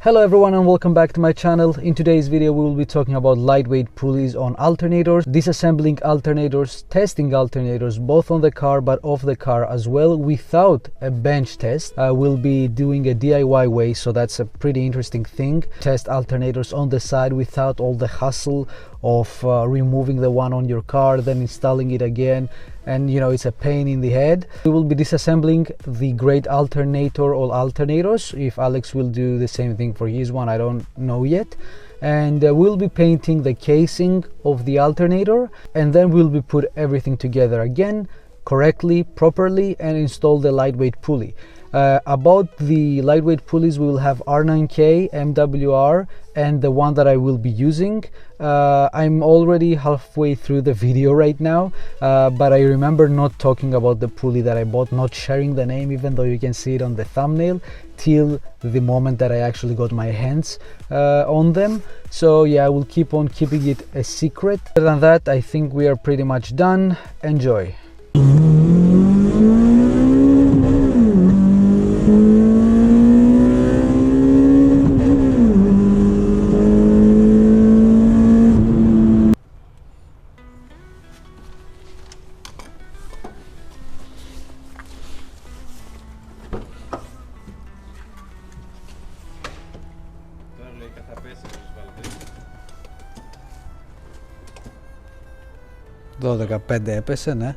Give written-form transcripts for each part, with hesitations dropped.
Hello everyone and welcome back to my channel. In today's video we will be talking about lightweight pulleys on alternators, disassembling alternators, testing alternators both on the car but off the car as well without a bench test. We'll be doing a DIY way, so that's a pretty interesting thing. Test alternators on the side without all the hassle of removing the one on your car, then installing it again, and you know, it's a pain in the head. We will be disassembling the great alternator or alternators. If Alex will do the same thing for his one, I don't know yet. And we'll be painting the casing of the alternator, and then we'll be put everything together again correctly, properly, and install the lightweight pulley. About the lightweight pulleys, we will have R9K, MWR, and the one that I will be using. I'm already halfway through the video right now, but I remember not talking about the pulley that I bought, not sharing the name, even though you can see it on the thumbnail, till the moment that I actually got my hands on them. So yeah, I will keep on keeping it a secret. Other than that, I think we are pretty much done. Enjoy. Το 15 έπεσε, ναι.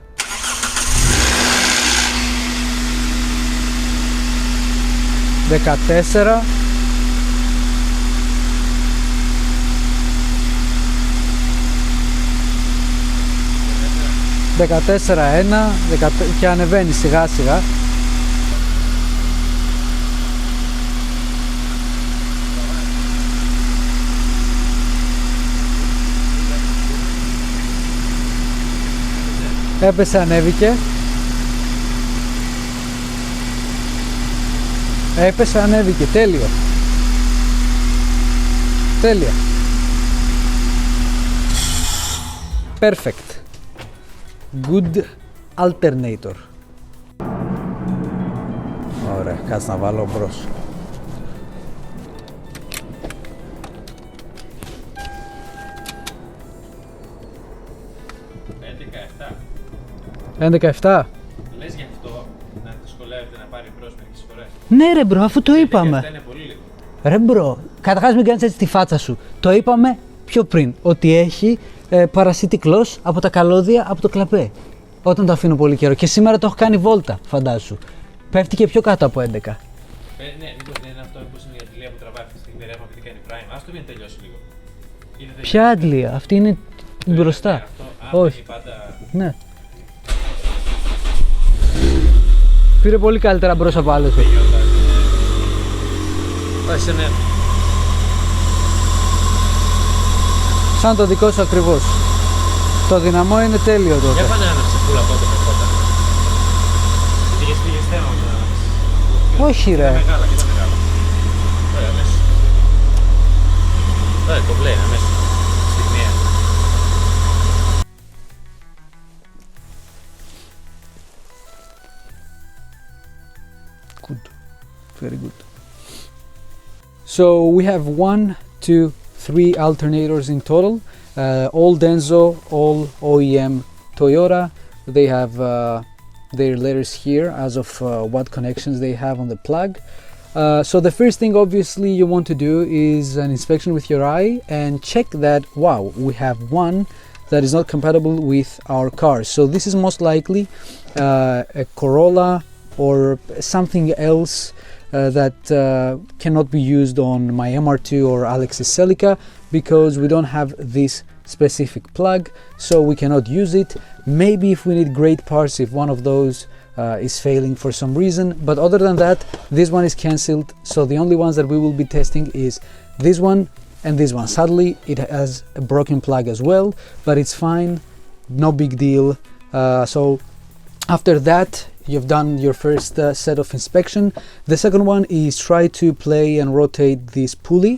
Δεκατέσσερα. 14-1 και ανεβαίνει σιγά σιγά. Έπεσε, ανέβηκε. Έπεσε, ανέβηκε. Τέλειο. Τέλεια. Perfect. Good alternator. Ωραία, κάτσε να βάλω μπρος. Λες για αυτό να δυσκολεύεται να πάρει μπρος μερικές φορές? Ναι ρε μπρο, αφού το είπαμε. Αυτά είναι πολύ λίγο. Ρε μπρο, καταρχάς μην κάνεις έτσι τη φάτσα σου. Το είπαμε πιο πριν, ότι έχει παρασιτικλός από τα καλώδια, από το κλαπέ. Όταν το αφήνω πολύ καιρό. Και σήμερα το έχω κάνει βόλτα, φαντάσου. Πέφτει και πιο κάτω από 11. Ναι, μήπως δεν είναι αυτό που είναι η αντλία που τραβάει αυτή τη στιγμή ρεύμα και κάνει prime. Ας το μην τελειώσει λίγο. Ποια αντλία? Αυτή είναι μπροστά. Όχι. Ναι. Πήρε πολύ καλύτερα μπρος από άλλες. Σαν το δικό σου ακριβώς. Το δυναμό είναι τέλειο τότε. Για πάντα να ψεφούλα πότε με πότα. Γιατί πήγες θέμα. Όχι ρε. Μεγάλα, κοίτα μεγάλα. Ωραία, μέσα. Ωραία, το μπλε είναι μέσα. Στιγμία. Good, very good. So we have 1, 2, 3 alternators in total, all Denso, all OEM Toyota. They have their letters here as of what connections they have on the plug. So the first thing obviously you want to do is an inspection with your eye and check that, wow, we have one that is not compatible with our car. So this is most likely a Corolla or something else that cannot be used on my MR2 or Alex's Celica, because we don't have this specific plug, so we cannot use it. Maybe if we need great parts, if one of those is failing for some reason, but other than that, this one is cancelled. So the only ones that we will be testing is this one and this one. Sadly, it has a broken plug as well, but it's fine, no big deal. So after that, you've done your first set of inspection. The second one is try to play and rotate this pulley.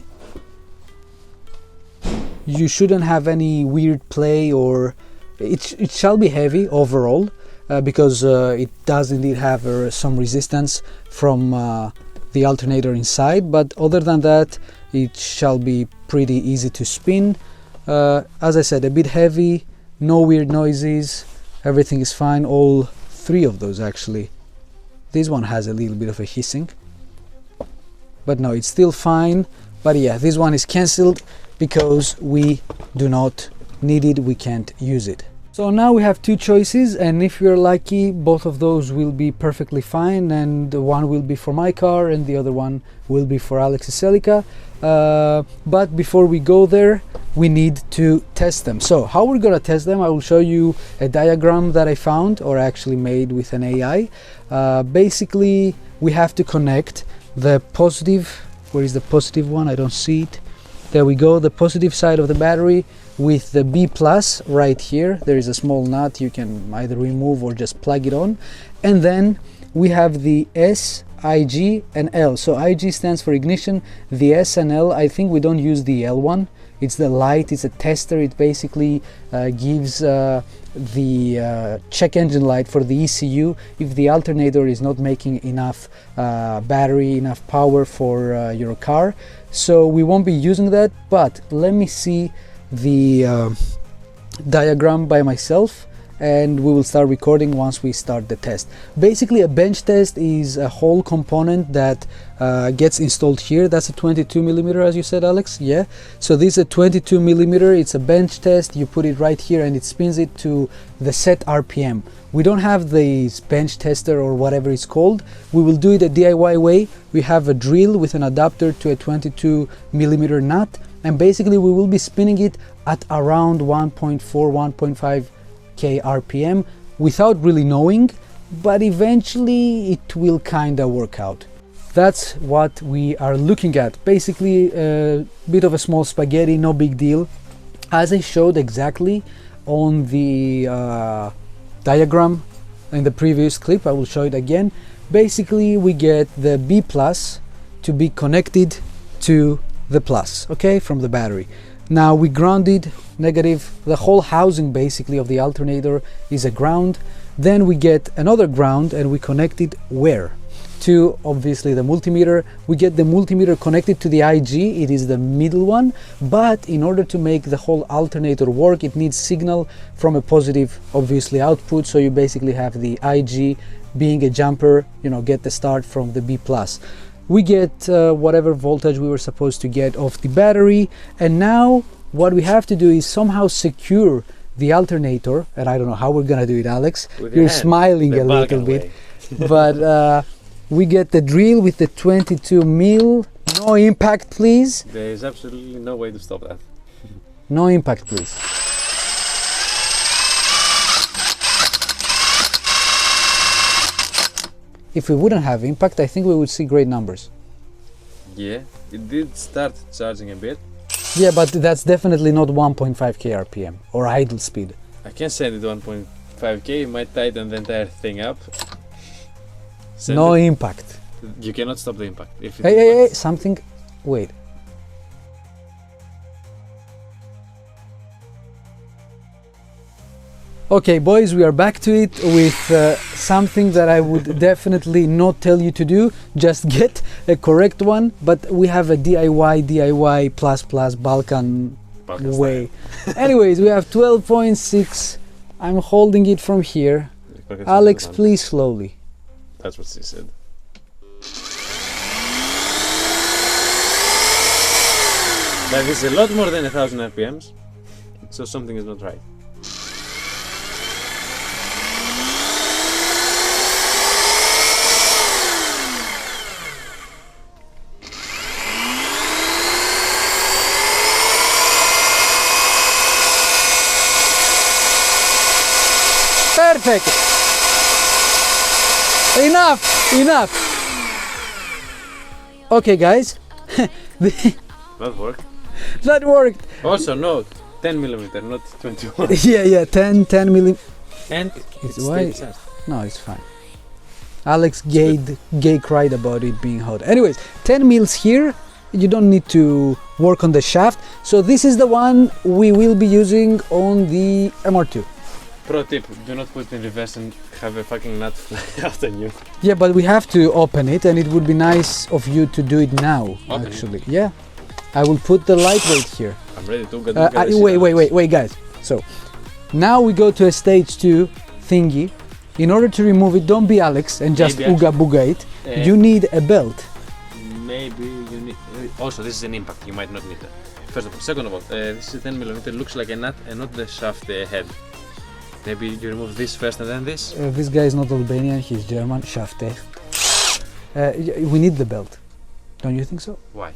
You shouldn't have any weird play, or it shall be heavy overall, because it does indeed have some resistance from the alternator inside, but other than that it shall be pretty easy to spin. As I said, a bit heavy, no weird noises, everything is fine. All three of those actually. This one has a little bit of a hissing, but no, it's still fine. But yeah, this one is cancelled because we do not need it, we can't use it. So now we have two choices, and if you're lucky, both of those will be perfectly fine, and one will be for my car and the other one will be for Alex's Celica. But before we go there, we need to test them. So how we're gonna test them, I will show you a diagram that I found, or actually made with an AI. Basically, we have to connect the positive, where is the positive one? I don't see it. There we go, the positive side of the battery with the B plus right here. There is a small nut you can either remove or just plug it on. And then we have the S, IG and L. So IG stands for ignition, the S and L, I think we don't use the L one. It's the light, it's a tester. It basically gives the check engine light for the ECU if the alternator is not making enough battery, enough power for your car. So we won't be using that, but let me see the diagram by myself, and we will start recording once we start the test. Basically, a bench test is a whole component that gets installed here. That's a 22mm, as you said, Alex. Yeah, so this is a 22mm. It's a bench test. You put it right here and it spins it to the set RPM. We don't have this bench tester or whatever it's called. We will do it a DIY way. We have a drill with an adapter to a 22mm nut, and basically we will be spinning it at around 1.4-1.5k RPM without really knowing, but eventually it will kinda work out. That's what we are looking at. Basically a bit of a small spaghetti, no big deal. As I showed exactly on the diagram in the previous clip, I will show it again. Basically we get the B plus to be connected to the plus, okay, from the battery. Now we grounded negative, the whole housing basically of the alternator is a ground. Then we get another ground and we connect it where? To obviously the multimeter. We get the multimeter connected to the IG, it is the middle one, but in order to make the whole alternator work, it needs signal from a positive, obviously, output. So you basically have the IG being a jumper, you know, get the start from the B plus. We get whatever voltage we were supposed to get off the battery, and now what we have to do is somehow secure the alternator, and I don't know how we're gonna do it, Alex. You're smiling a little bit, but we get the drill with the 22mm. No impact, please. There is absolutely no way to stop that. No impact, please. If we wouldn't have impact, I think we would see great numbers. Yeah, it did start charging a bit. Yeah, but that's definitely not 1.5k RPM or idle speed. I can send it 1.5k, it might tighten the entire thing up. No impact. You cannot stop the impact. If it Hey, something, wait. Okay, boys, we are back to it with something that I would definitely not tell you to do. Just get a correct one, but we have a DIY plus Balkan way. Anyways, we have 12.6. I'm holding it from here. Alex, please slowly. That's what she said. That is a lot more than 1000 RPMs, so something is not right. Perfect. Enough. Okay, guys. That worked. That worked. Also, no, 10mm, not 21. yeah, 10 mm. And It's why? No, it's fine. Alex gay cried about it being hot. Anyways, 10 mils here. You don't need to work on the shaft. So this is the one we will be using on the MR2. Pro tip, do not put it in reverse and have a fucking nut fly out on you. Yeah, but we have to open it, and it would be nice of you to do it now, Open actually. Yeah. I will put the lightweight here. I'm ready to go. Wait, guys. So, now we go to a stage 2 thingy. In order to remove it, don't be Alex and just Maybe ooga booga it. You need a belt. Maybe you need. Also, this is an impact. You might not need that. First of all, second of all, this is 10mm. Looks like a nut and not the shaft head. Maybe you remove this first and then this. This guy is not Albanian. He's German. Schafte. We need the belt. Don't you think so? Why?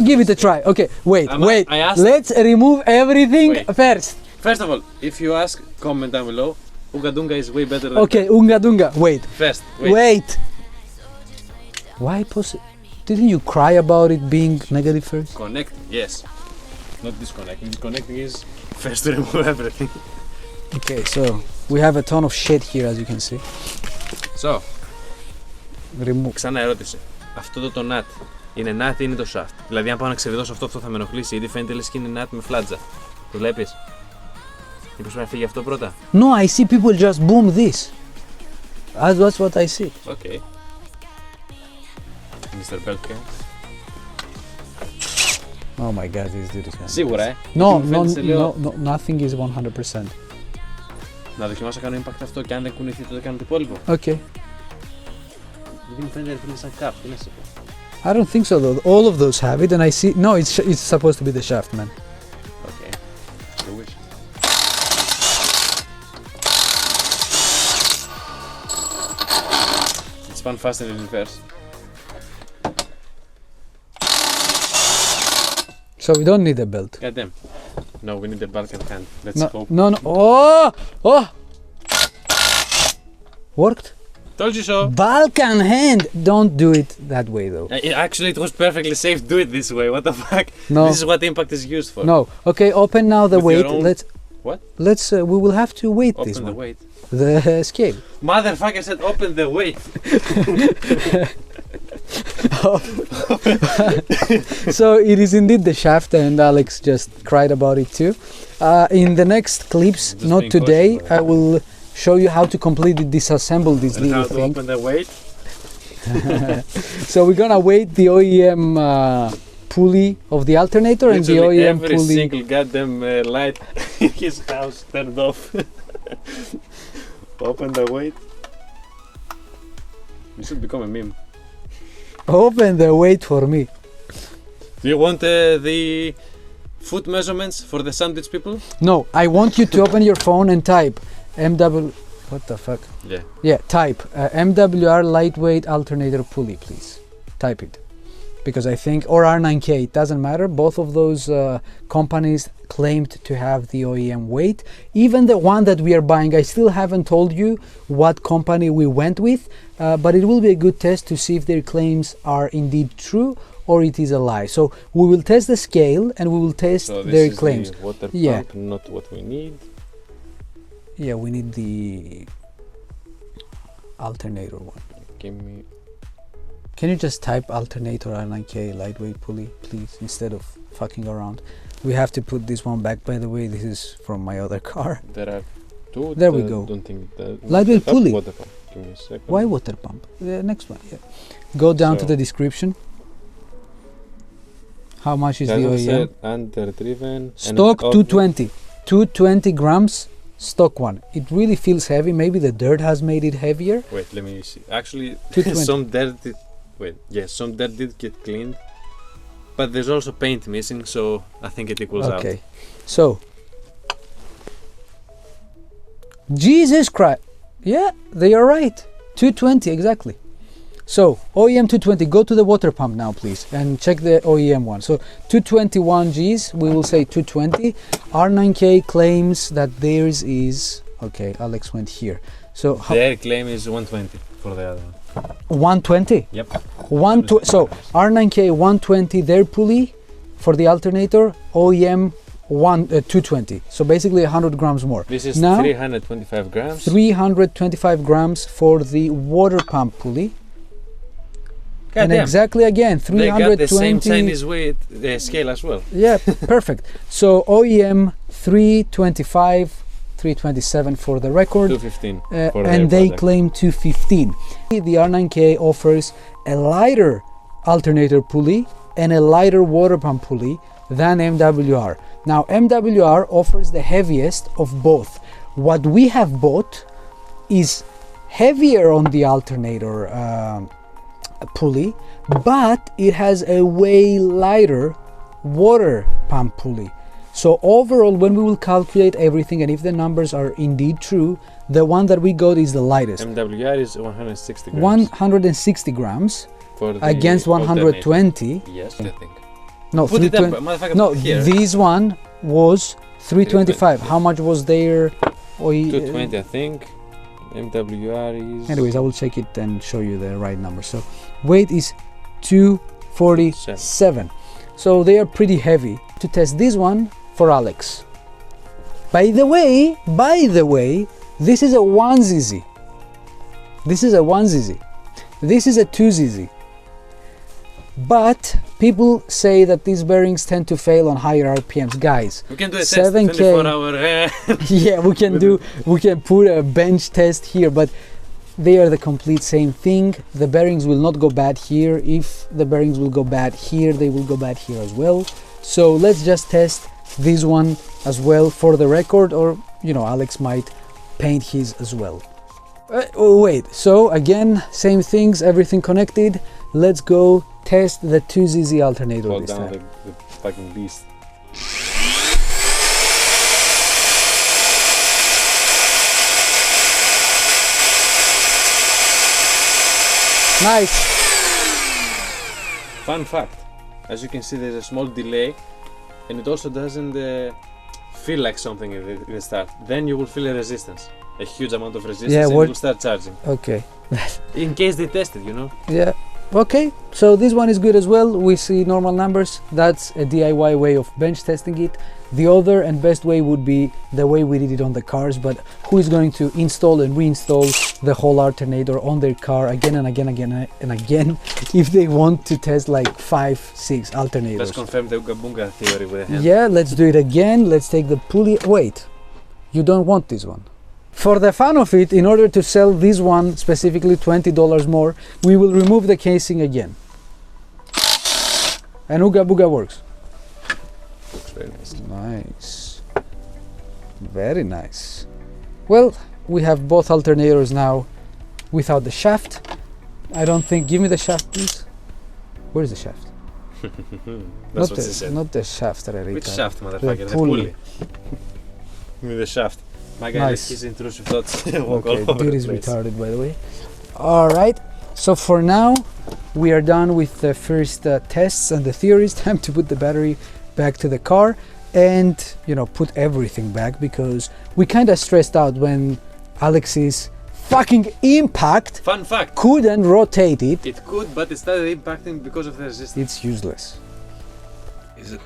Give it a try. Okay, wait. I asked. Let's remove everything first. First of all, if you ask, comment down below. Unga Dunga is way better than. Okay, Unga Dunga. Wait. First, wait. Why didn't you cry about it being negative first? Connecting, yes. Not disconnecting. Connecting is first to remove everything. Okay, so we have a ton of shit here, as you can see. So, remove. Ξανά ερώτηση. Αυτό το nut είναι nut ή είναι το shaft? Δηλαδή, αν πάω να ξεβιδώσω αυτό θα με ενοχλήσει, γιατί φαίνεται λες και είναι nut με φλάτζα. Το βλέπεις? Μήπως πρέπει να φύγει αυτό πρώτα? No, I see people just boom this. That's what I see. Okay. Mr. Beltke. Oh my god, this dude is gonna. Σίγουρα, No, nothing is 100%. Να δοκιμάσω να κάνω impact αυτό και αν δεν κουνηθεί τότε κάνω το υπόλοιπο. Okay. Γιατί μου φαίνεται ότι είναι σαν καπ, τι να σε πω. I don't think so though. All of those have it, and I see. No, it's supposed to be the shaft, man. Okay. You wish. It's fun faster in reverse. So we don't need a belt. God damn. No, we need a Balkan hand. Let's hope. No. Oh! Worked? Told you so. Balkan hand. Don't do it that way though. Actually, it was perfectly safe to do it this way. What the fuck? No. This is what impact is used for. No. Okay, open now the With weight. your own- Let's. What? Let's. We will have to weight Open this the one. weight. The scale. Motherfucker said open the weight. So it is indeed the shaft, and Alex just cried about it too. In the next clips, Just not being today, cautious, I will show you how to completely disassemble this And little how to thing. open the weight. So we're gonna weight the OEM pulley of the alternator and the Literally OEM every pulley. single goddamn light in his house turned off. Open the weight. You should become a meme. Open the weight for me. Do you want the foot measurements for the sandwich people? No, I want you to open your phone and type MW. What the fuck? Yeah. Yeah, type MWR lightweight alternator pulley, please. Type it. Because I think, or R9K, it doesn't matter. Both of those companies claimed to have the OEM weight. Even the one that we are buying, I still haven't told you what company we went with, but it will be a good test to see if their claims are indeed true or it is a lie. So we will test the scale and we will test So this their is claims. the water Yeah. pump, not what we need. Yeah, we need the alternator one. Give me. Can you just type alternator R9K lightweight pulley, please, instead of fucking around? We have to put this one back, by the way. This is from my other car. There are two. There we go. Don't think that. Lightweight pulley. Water pump. Give me a second. Why water pump? The next one, yeah. Go down to So- the description. How much is the Doesn't say OEM? underdriven. and Stock of- 220. 220 grams, stock one. It really feels heavy. Maybe the dirt has made it heavier. Wait, let me see. Actually, 220. some dirt. Some dirt did get cleaned, but there's also paint missing, so I think it equals out. Okay. So, Jesus Christ. Yeah, they are right. 220 exactly. So OEM 220, go to the water pump now please and check the OEM one. So 221 G's, we will say 220. R9K claims that theirs is, okay, Alex went here. So Their claim is 120 for the other one. 120? Yep. So R9K 120 their pulley for the alternator, OEM 220. So basically 100 grams more. This is Now, 325 grams. 325 grams for the water pump pulley. And Goddamn. exactly again, They got the same 320. Chinese weight scale as well. Yeah, perfect. So OEM 325 327 for the record. 215 for and their they product. claim 215. The R9K offers a lighter alternator pulley and a lighter water pump pulley than MWR. Now MWR offers the heaviest of both. What we have bought is heavier on the alternator pulley, but it has a way lighter water pump pulley. So overall, when we will calculate everything, and if the numbers are indeed true, the one that we got is the lightest. MWR is 160 grams. 160 grams For the against 120. Yes, I think. No, Put it up, 320. motherfucker, No, put it here. this one was 325. How much was there? 220, I think. MWR is... Anyways, I will check it and show you the right number. So weight is 247. So they are pretty heavy. To test this one for Alex. By the way, this is a 1ZZ. This is a 1ZZ. This is a 2ZZ. But people say that these bearings tend to fail on higher RPMs. Guys, we can do a 7K, test 24-hour. yeah, we can put a bench test here, but they are the complete same thing. The bearings will not go bad here. If the bearings will go bad here, they will go bad here as well. So let's just test this one as well for the record, or you know, Alex might paint his as well. Oh wait, so again, same things, everything connected. Let's go test the 2ZZ alternator Hold this down time. the fucking beast. Nice. Fun fact, as you can see, there's a small delay, and it also doesn't feel like something at the start. Then you will feel a resistance, a huge amount of resistance, Yeah, and what- it will start charging. Okay. In case they test it, you know. Yeah. Okay, so this one is good as well. We see normal numbers. That's a DIY way of bench testing it. The other and best way would be the way we did it on the cars, but who is going to install and reinstall the whole alternator on their car again and again and again if they want to test like 5-6 alternators? Let's confirm the Ooga Boonga theory with a hand. Yeah, let's do it again. Let's take the pulley. Wait, you don't want this one. For the fun of it, in order to sell this one specifically $20 more, we will remove the casing again. And Ooga Booga works. Looks very nice. Nice. Very nice. Well, we have both alternators now without the shaft. I don't think... Give me the shaft, please. Where is the shaft? That's what she said. Not the shaft, Rerita. Which shaft, motherfucker? The pulley. pulley. Give me the shaft. My guy Nice. has his intrusive thoughts. Walk all Okay, over dude the is place. retarded, by the way. All right, so for now we are done with the first tests and the theories. Time to put the battery back to the car and, you know, put everything back, because we kind of stressed out when Alex's fucking impact Fun fact. couldn't rotate it. It could, but it started impacting because of the resistance. It's useless. Is it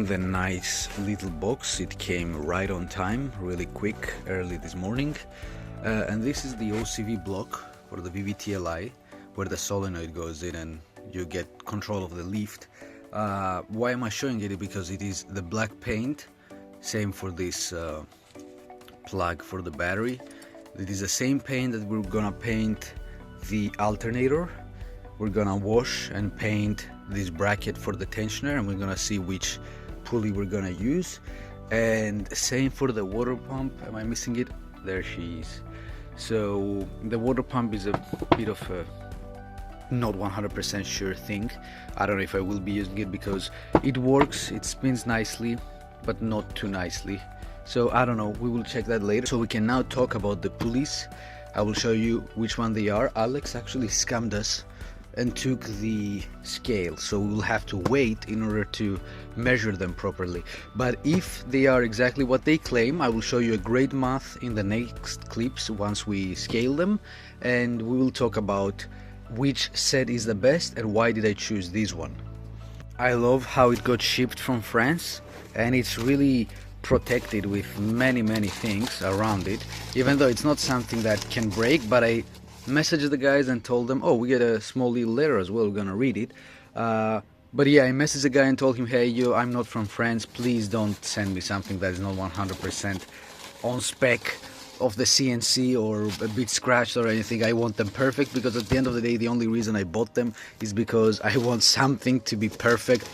the nice little box? It came right on time, really quick, early this morning. And this is the OCV block for the VVTLI, where the solenoid goes in and you get control of the lift. Why am I showing it? Because it is the black paint, same for this plug for the battery. It is the same paint that we're gonna paint the alternator. We're gonna wash and paint this bracket for the tensioner, and we're gonna see which pulley we're gonna use. And same for the water pump. Am I missing it? There she is. So the water pump is a bit of a not 100% sure thing. I don't know if I will be using it because it works, it spins nicely, but not too nicely. So I don't know, we will check that later. So we can now talk about the pulleys. I will show you which one they are. Alex actually scammed us and took the scale, so we will have to wait in order to measure them properly. But if they are exactly what they claim, I will show you a great math in the next clips once we scale them, and we will talk about which set is the best and why did I choose this one. I love how it got shipped from France, and it's really protected with many things around it, even though it's not something that can break. But I messaged the guys and told them, oh, we get a small little letter as well, we're gonna read it. But yeah, I messaged the guy and told him, hey, I'm not from France, please don't send me something that is not 100% on spec of the CNC or a bit scratched or anything. I want them perfect, because at the end of the day, the only reason I bought them is because I want something to be perfect.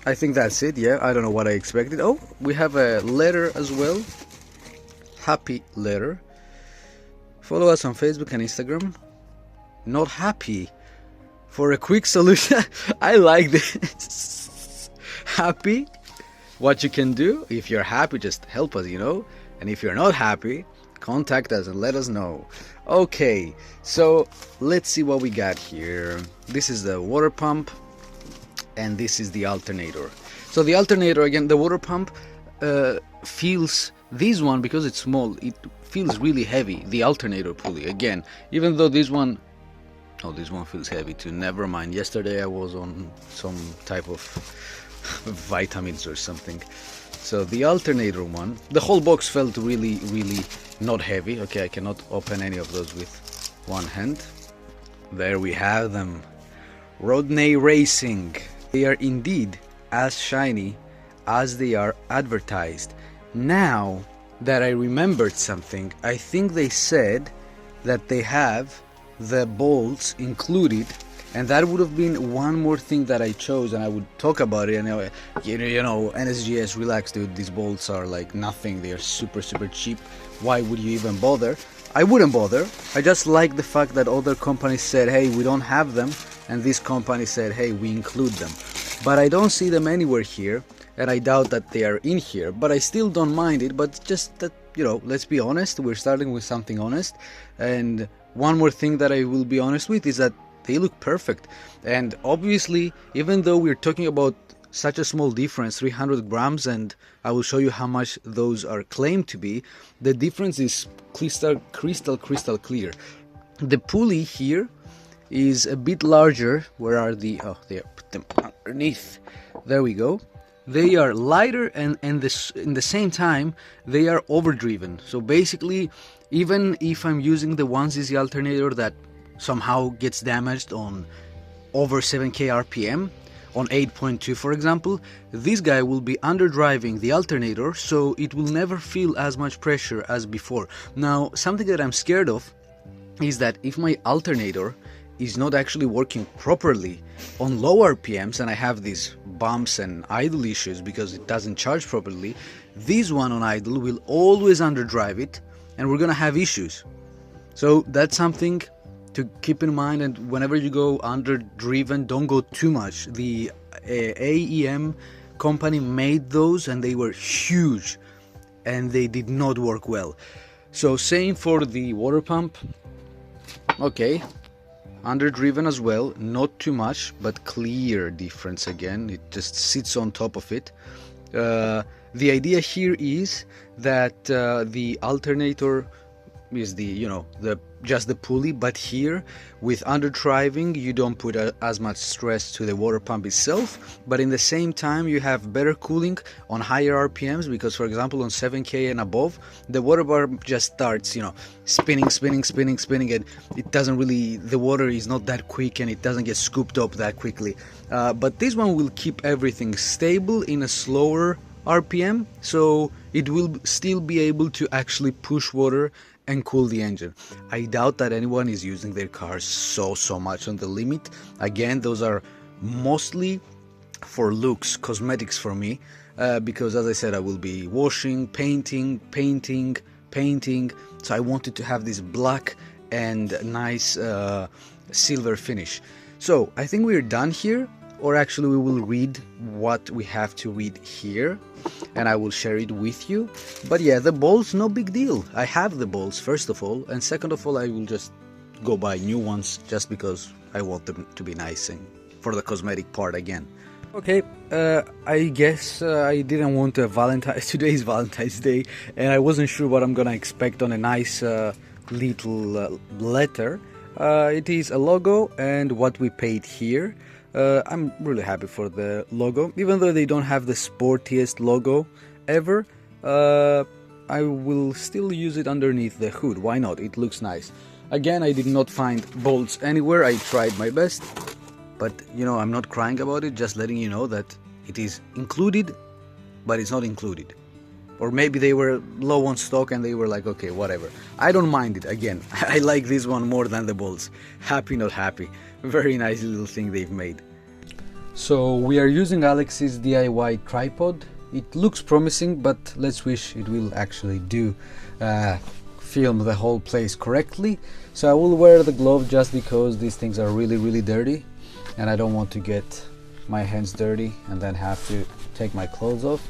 I think that's it. Yeah, I don't know what I expected. Oh, we have a letter as well. Happy letter. Follow us on Facebook and Instagram. Not happy. For a quick solution. I like this. Happy. What you can do. If you're happy, just help us, you know. And if you're not happy, contact us and let us know. Okay, so let's see what we got here. This is the water pump, and this is the alternator. So the alternator, again, the water pump feels, this one, because it's small, it feels really heavy. The alternator pulley, again, even though this one, oh, this one feels heavy too. Never mind. Yesterday I was on some type of vitamins or something. So the alternator one, the whole box felt really, really not heavy. Okay, I cannot open any of those with one hand. There we have them. Roadney Racing. They are indeed as shiny as they are advertised. Now that I remembered something, I think they said that they have the bolts included, and that would have been one more thing that I chose, and I would talk about it. And you know, NSGS, relax, dude. These bolts are like nothing. They are super, super cheap. Why would you even bother? I wouldn't bother. I just like the fact that other companies said, hey, we don't have them, and this company said, hey, we include them. But I don't see them anywhere here, and I doubt that they are in here. But I still don't mind it. But just that, you know, let's be honest. We're starting with something honest. And one more thing that I will be honest with is that they look perfect. And obviously, even though we're talking about such a small difference, 300 grams, and I will show you how much those are claimed to be, the difference is crystal clear. The pulley here is a bit larger. Where are the, oh, there, put them underneath. There we go. They are lighter, and in the same time they are overdriven. So basically, even if I'm using the 1cc alternator that somehow gets damaged on over 7k RPM, on 8.2 for example, this guy will be underdriving the alternator, so it will never feel as much pressure as before. Now, something that I'm scared of is that if my alternator is not actually working properly on low RPMs, and I have these bumps and idle issues because it doesn't charge properly, this one on idle will always underdrive it, and we're gonna have issues. So that's something to keep in mind, and whenever you go underdriven, don't go too much. The AEM company made those, and they were huge, and they did not work well. So same for the water pump. Okay, underdriven as well, not too much, but clear difference again. It just sits on top of it. The idea here is that the alternator is the, you know, just the pulley, but here with underdriving you don't put as much stress to the water pump itself, but in the same time you have better cooling on higher RPMs, because for example on 7k and above the water pump just starts, you know, spinning, and it doesn't really, the water is not that quick and it doesn't get scooped up that quickly. But this one will keep everything stable in a slower RPM, so it will still be able to actually push water and cool the engine. I doubt that anyone is using their cars so much on the limit. Again, those are mostly for looks, cosmetics for me, because as I said, I will be washing, painting, so I wanted to have this black and nice silver finish. So I think we're done here, or actually we will read what we have to read here, and I will share it with you. But yeah, the bolts, no big deal. I have the bolts, first of all, and second of all, I will just go buy new ones just because I want them to be nice and for the cosmetic part again. Okay, I guess I didn't want a today's Valentine's Day, and I wasn't sure what I'm gonna expect on a nice little letter. It is a logo and what we paid here. I'm really happy for the logo, even though they don't have the sportiest logo ever. I will still use it underneath the hood. Why not? It looks nice. Again, I did not find bolts anywhere. I tried my best, but you know, I'm not crying about it, just letting you know that it is included, but it's not included. or maybe they were low on stock and they were like, okay, whatever. I don't mind it. Again, I like this one more than the bolts. Happy not happy. Very nice little thing they've made. So we are using Alex's DIY tripod. It looks promising, but let's wish it will actually do film the whole place correctly. So I will wear the glove just because these things are really dirty and I don't want to get my hands dirty and then have to take my clothes off.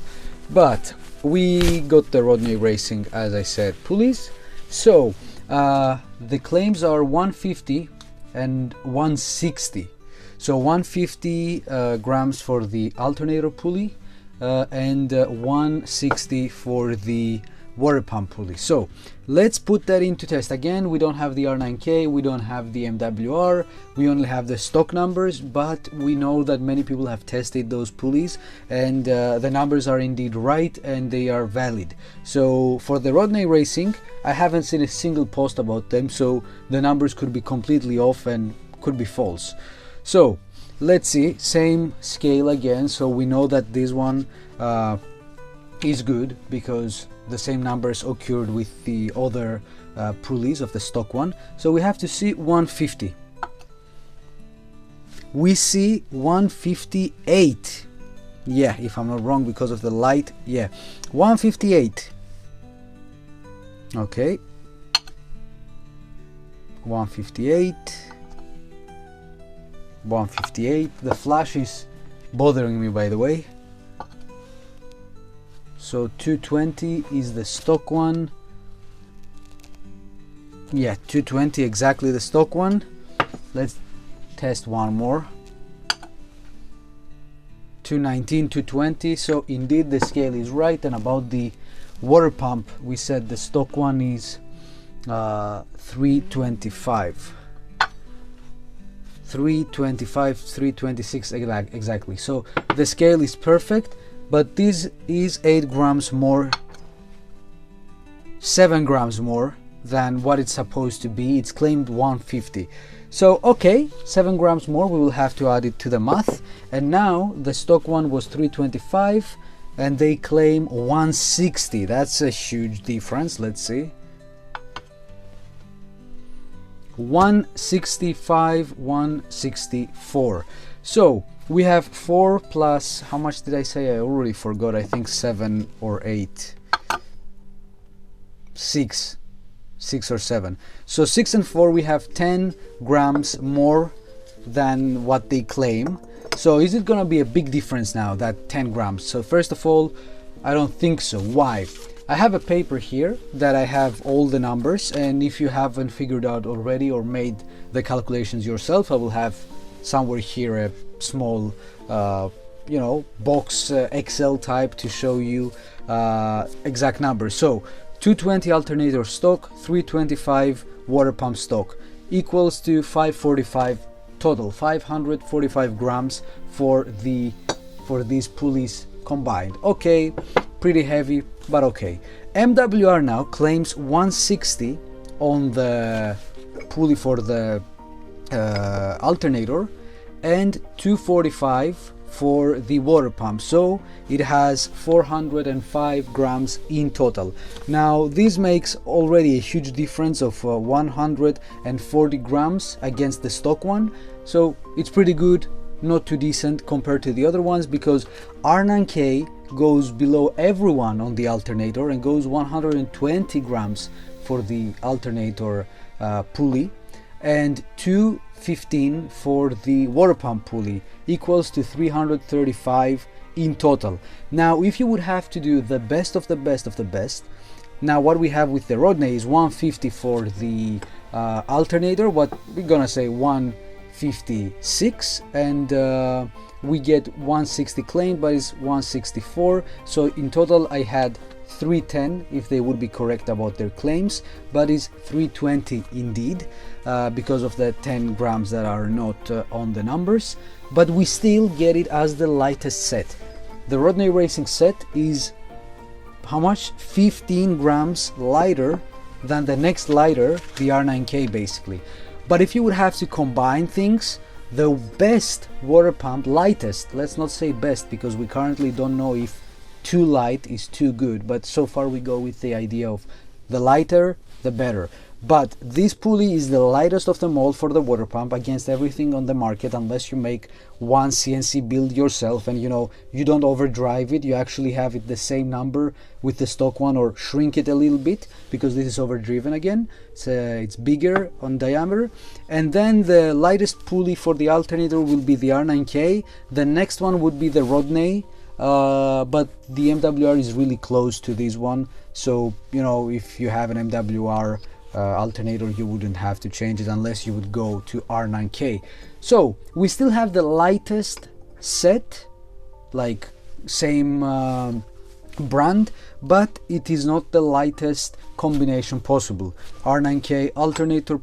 But we got the Roadney Racing, as I said, pulleys. So the claims are 150 and 160. So 150 grams for the alternator pulley and 160 for the water pump pulley. So let's put that into test. Again, we don't have the R9K, we don't have the MWR, we only have the stock numbers, but we know that many people have tested those pulleys and the numbers are indeed right and they are valid. So for the Roadney Racing, I haven't seen a single post about them, so the numbers could be completely off and could be false. So let's see, same scale again, so we know that this one is good because the same numbers occurred with the other pulleys of the stock one. So we have to see 150. We see 158. Yeah, if I'm not wrong because of the light. Yeah, 158. Okay, 158. 158. The flash is bothering me, by the way. So 220 is the stock one. Yeah, 220 exactly the stock one. Let's test one more. 219, 220. So indeed the scale is right. And about the water pump, we said the stock one is 325. 325, 326 exactly. So the scale is perfect. But this is 8 grams more, 7 grams more than what it's supposed to be. It's claimed 150. So okay, 7 grams more, we will have to add it to the math. And now the stock one was 325 and they claim 160. That's a huge difference. Let's see. 165, 164. So we have 4 plus, how much did I say? I already forgot. I think 7 or 8. 6 or 7. So 6 and 4, we have 10 grams more than what they claim. So is it gonna be a big difference now, that 10 grams? So first of all, I don't think so. Why? I have a paper here that I have all the numbers, and if you haven't figured out already or made the calculations yourself, I will have somewhere here a small you know, box Excel type to show you exact numbers. So 220 alternator stock, 325 water pump stock equals to 545 total, 545 grams for these pulleys combined. Okay, pretty heavy, but okay. MWR now claims 160 on the pulley for the alternator and 245 for the water pump, so it has 405 grams in total. Now this makes already a huge difference of 140 grams against the stock one, so it's pretty good, not too decent compared to the other ones, because R9K goes below everyone on the alternator and goes 120 grams for the alternator pulley and 215 for the water pump pulley, equals to 335 in total. Now if you would have to do the best of the best of the best, now what we have with the Roadney is 150 for the alternator, what we're gonna say 156, and we get 160 claimed, but it's 164, so in total I had 310 if they would be correct about their claims, but it's 320 indeed, because of the 10 grams that are not on the numbers, but we still get it as the lightest set. The Roadney Racing set is how much? 15 grams lighter than the next lighter, the R9K basically. But if you would have to combine things, the best water pump, lightest, let's not say best because we currently don't know if too light is too good, but so far we go with the idea of the lighter the better. But this pulley is the lightest of them all for the water pump against everything on the market, unless you make one CNC build yourself and you don't overdrive it. You actually have it the same number with the stock one, or shrink it a little bit because this is overdriven again. It's bigger on diameter. And then the lightest pulley for the alternator will be the R9K. The next one would be the Roadney, but the MWR is really close to this one, so if you have an MWR alternator, you wouldn't have to change it unless you would go to R9K. So we still have the lightest set, like same brand, but it is not the lightest combination possible. R9K alternator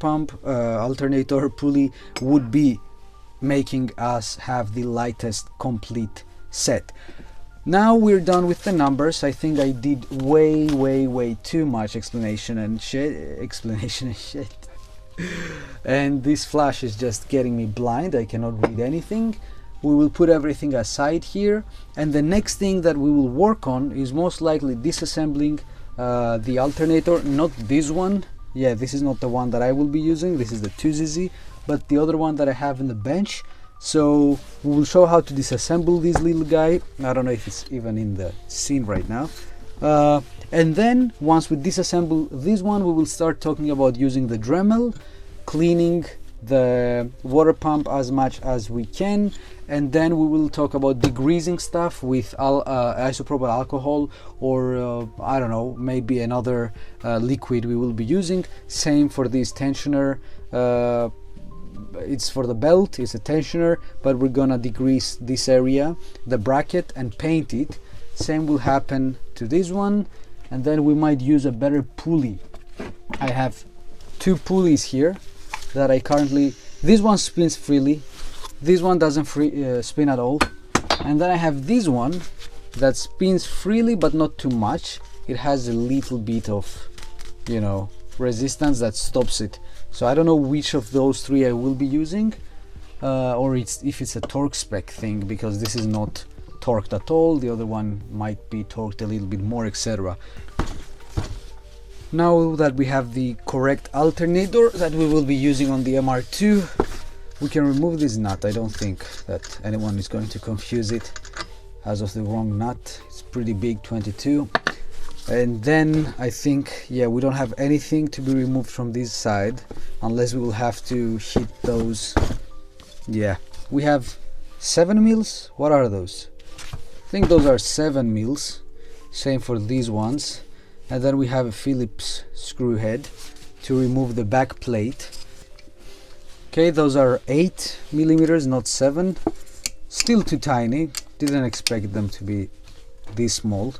pulley would be making us have the lightest complete set. Now we're done with the numbers. I think I did way too much explanation and shit. And this flash is just getting me blind. I cannot read anything. We will put everything aside here, and the next thing that we will work on is most likely disassembling the alternator. Not this one. Yeah, this is not the one that I will be using. This is the 2ZZ, but the other one that I have in the bench. So we will show how to disassemble this little guy. I don't know if it's even in the scene right now. And then once we disassemble this one, we will start talking about using the Dremel, cleaning the water pump as much as we can, and then we will talk about degreasing stuff with isopropyl alcohol, or I don't know, maybe another liquid we will be using. Same for this tensioner. It's for the belt, it's a tensioner, but we're gonna degrease this area, the bracket, and paint it. Same will happen to this one, and then we might use a better pulley. I have two pulleys here that I currently, this one spins freely, this one doesn't spin at all, and then I have this one that spins freely but not too much. It has a little bit of resistance that stops it. So I don't know which of those three I will be using, or if it's a torque spec thing, because this is not torqued at all. The other one might be torqued a little bit more, etc. Now that we have the correct alternator that we will be using on the MR2, we can remove this nut. I don't think that anyone is going to confuse it as of the wrong nut. It's pretty big, 22. And then I think, yeah, we don't have anything to be removed from this side, unless we will have to hit those. Yeah, we have 7 mils. What are those? I think those are 7 mils. Same for these ones. And then we have a Phillips screw head to remove the back plate. Okay, those are 8 millimeters, not 7. Still too tiny. Didn't expect them to be this small.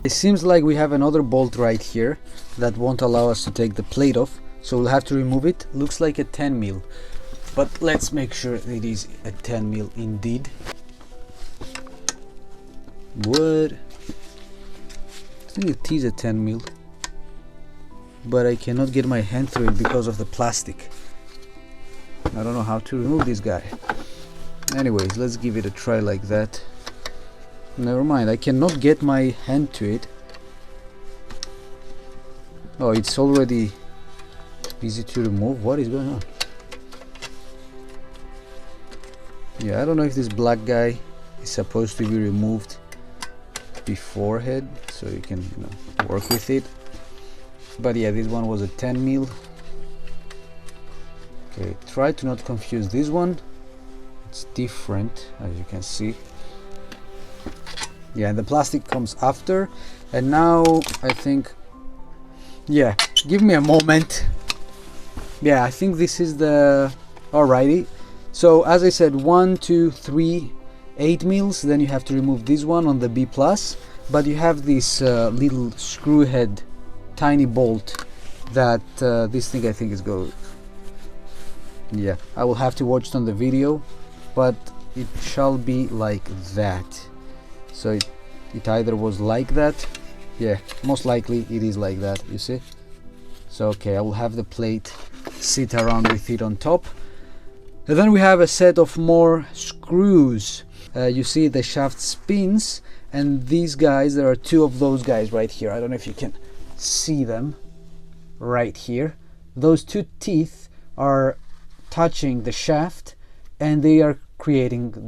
It seems like we have another bolt right here that won't allow us to take the plate off, so we'll have to remove it. Looks like a 10 mil, but let's make sure it is a 10 mil indeed. What? I think it is a 10 mil, but I cannot get my hand through it because of the plastic. I don't know how to remove this guy. Anyways, let's give it a try like that. Never mind, I cannot get my hand to it. Oh, it's already easy to remove. What is going on? Yeah, I don't know if this black guy is supposed to be removed beforehand, so you can work with it. But yeah, this one was a 10 mil. Okay, try to not confuse this one. It's different, as you can see. Yeah, the plastic comes after, and now I think, yeah, give me a moment. Yeah, I think this is the, alrighty. So as I said, 1, 2, 3 8 mils, then you have to remove this one on the B plus, but you have this little screw head tiny bolt that this thing I think is go. Yeah, I will have to watch it on the video, but it shall be like that. So it either was like that, yeah, most likely it is like that, you see. So okay, I will have the plate sit around with it on top. And then we have a set of more screws. You see the shaft spins, and these guys, there are two of those guys right here. I don't know if you can see them right here. Those two teeth are touching the shaft, and they are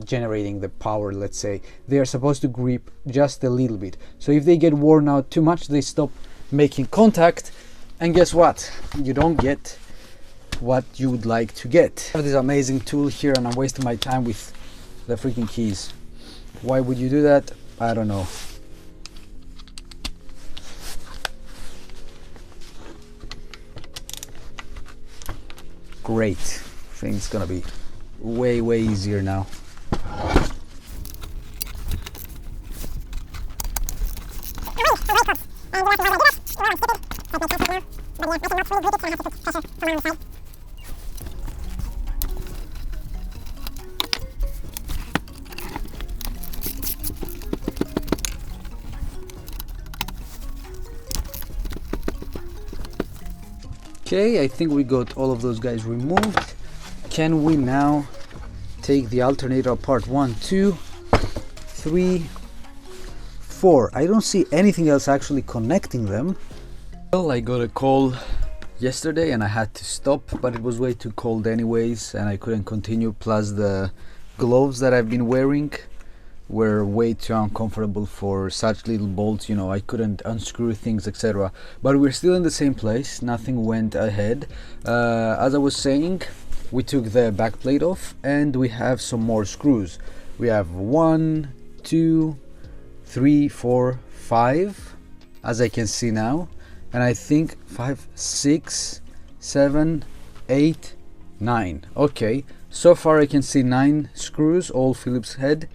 generating the power. Let's say they are supposed to grip just a little bit, so if they get worn out too much, they stop making contact, and guess what, you don't get what you would like to get. I have this amazing tool here and I'm wasting my time with the freaking keys. Why would you do that? I don't know. Great, I think it's gonna be way easier now. Okay, I think we got all of those guys removed. Can we now take the alternator apart? 1, 2, 3, 4. I don't see anything else actually connecting them. Well, I got a call yesterday and I had to stop, but it was way too cold anyways and I couldn't continue, plus the gloves that I've been wearing were way too uncomfortable for such little bolts, you know, I couldn't unscrew things, etc. But we're still in the same place, nothing went ahead. As I was saying, we took the back plate off and we have some more screws. We have 1, 2, 3, 4, 5, as I can see now, and I think 5, 6, 7, 8, 9. Okay, so far I can see 9 screws, all Phillips head.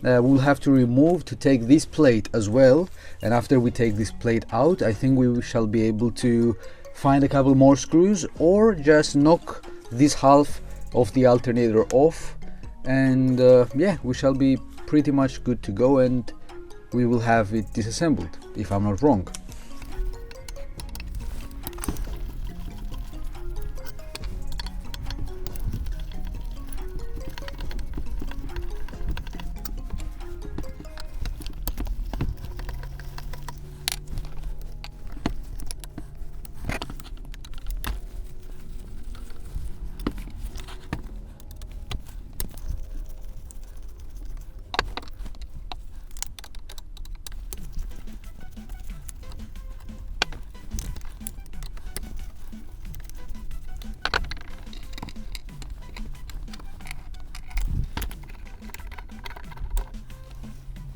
We'll have to remove to take this plate as well, and after we take this plate out, I think we shall be able to find a couple more screws or just knock this half of the alternator off, and yeah, we shall be pretty much good to go and we will have it disassembled, if I'm not wrong.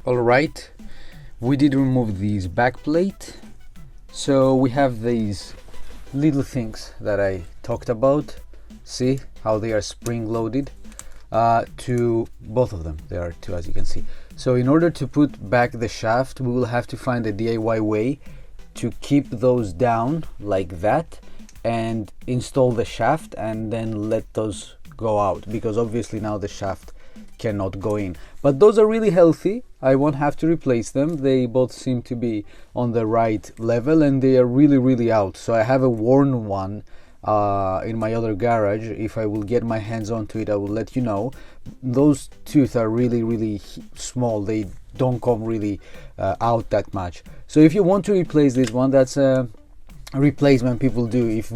Alright, we did remove this back plate, so we have these little things that I talked about. See how they are spring loaded to both of them. There are two, as you can see. So in order to put back the shaft, we will have to find a DIY way to keep those down like that and install the shaft and then let those go out, because obviously now the shaft cannot go in. But those are really healthy, I won't have to replace them. They both seem to be on the right level and they are really out. So I have a worn one in my other garage. If I will get my hands onto it, I will let you know. Those tooth are really small, they don't come really out that much. So if you want to replace this one, that's a replacement people do. If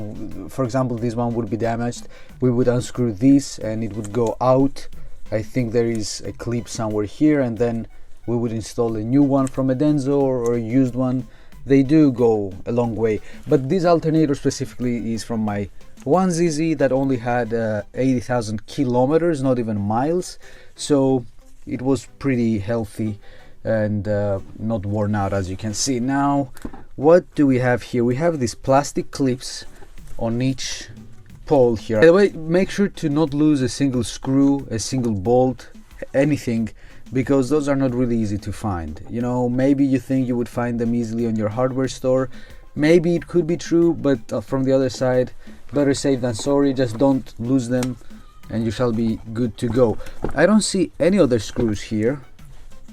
for example this one would be damaged, we would unscrew this and it would go out. I think there is a clip somewhere here, and then we would install a new one from a Denso or a used one. They do go a long way, but this alternator specifically is from my 1ZZ that only had 80,000 kilometers, not even miles, so it was pretty healthy and not worn out, as you can see. Now what do we have here? We have these plastic clips on each pole here. By the way, make sure to not lose a single screw, a single bolt, anything, because those are not really easy to find. You know, maybe you think you would find them easily on your hardware store. Maybe it could be true, but from the other side, better safe than sorry. Just don't lose them and you shall be good to go. I don't see any other screws here.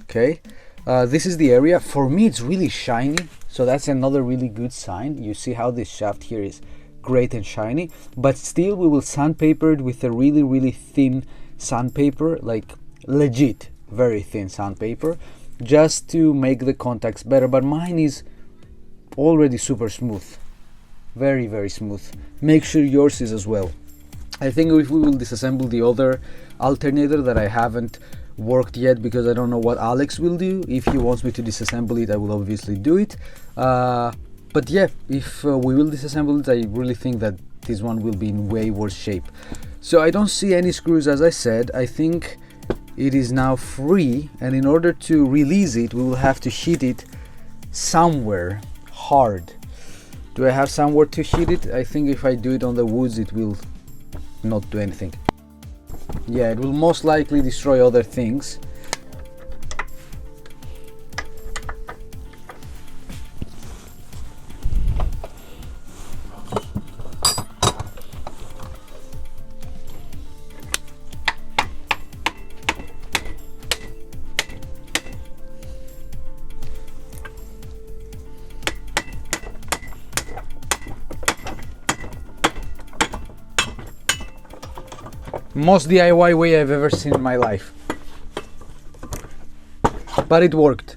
Okay, this is the area. For me it's really shiny, so that's another really good sign. You see how this shaft here is great and shiny, but still we will sandpaper it with a really thin sandpaper, like legit very thin sandpaper, just to make the contacts better. But mine is already super smooth, very smooth. Make sure yours is as well. I think if we will disassemble the other alternator that I haven't worked yet, because I don't know what Alex will do. If he wants me to disassemble it, I will obviously do it, but yeah, if we will disassemble it, I really think that this one will be in way worse shape. So I don't see any screws, as I said. I think it is now free, and in order to release it we will have to hit it somewhere hard. Do I have somewhere to hit it? I think if I do it on the woods it will not do anything. Yeah, it will most likely destroy other things. Most DIY way I've ever seen in my life, but it worked.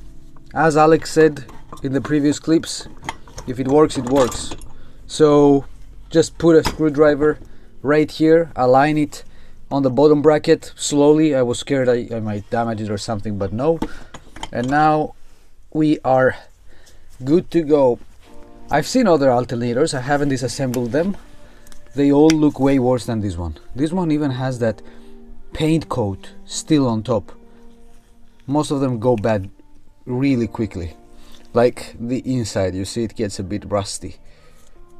As Alex said in the previous clips, if it works, it works. So just put a screwdriver right here, align it on the bottom bracket slowly. I was scared I might damage it or something, but no. And now we are good to go. I've seen other alternators, I haven't disassembled them. They all look way worse than this one. This one even has that paint coat still on top. Most of them go bad really quickly. Like the inside, you see it gets a bit rusty,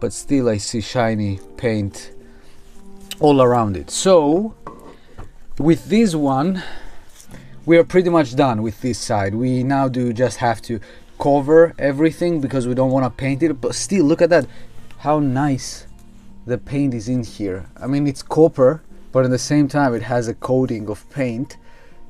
but still I see shiny paint all around it. So with this one we are pretty much done with this side. We now do just have to cover everything because we don't want to paint it, but still look at that, how nice the paint is in here. I mean, it's copper, but at the same time it has a coating of paint.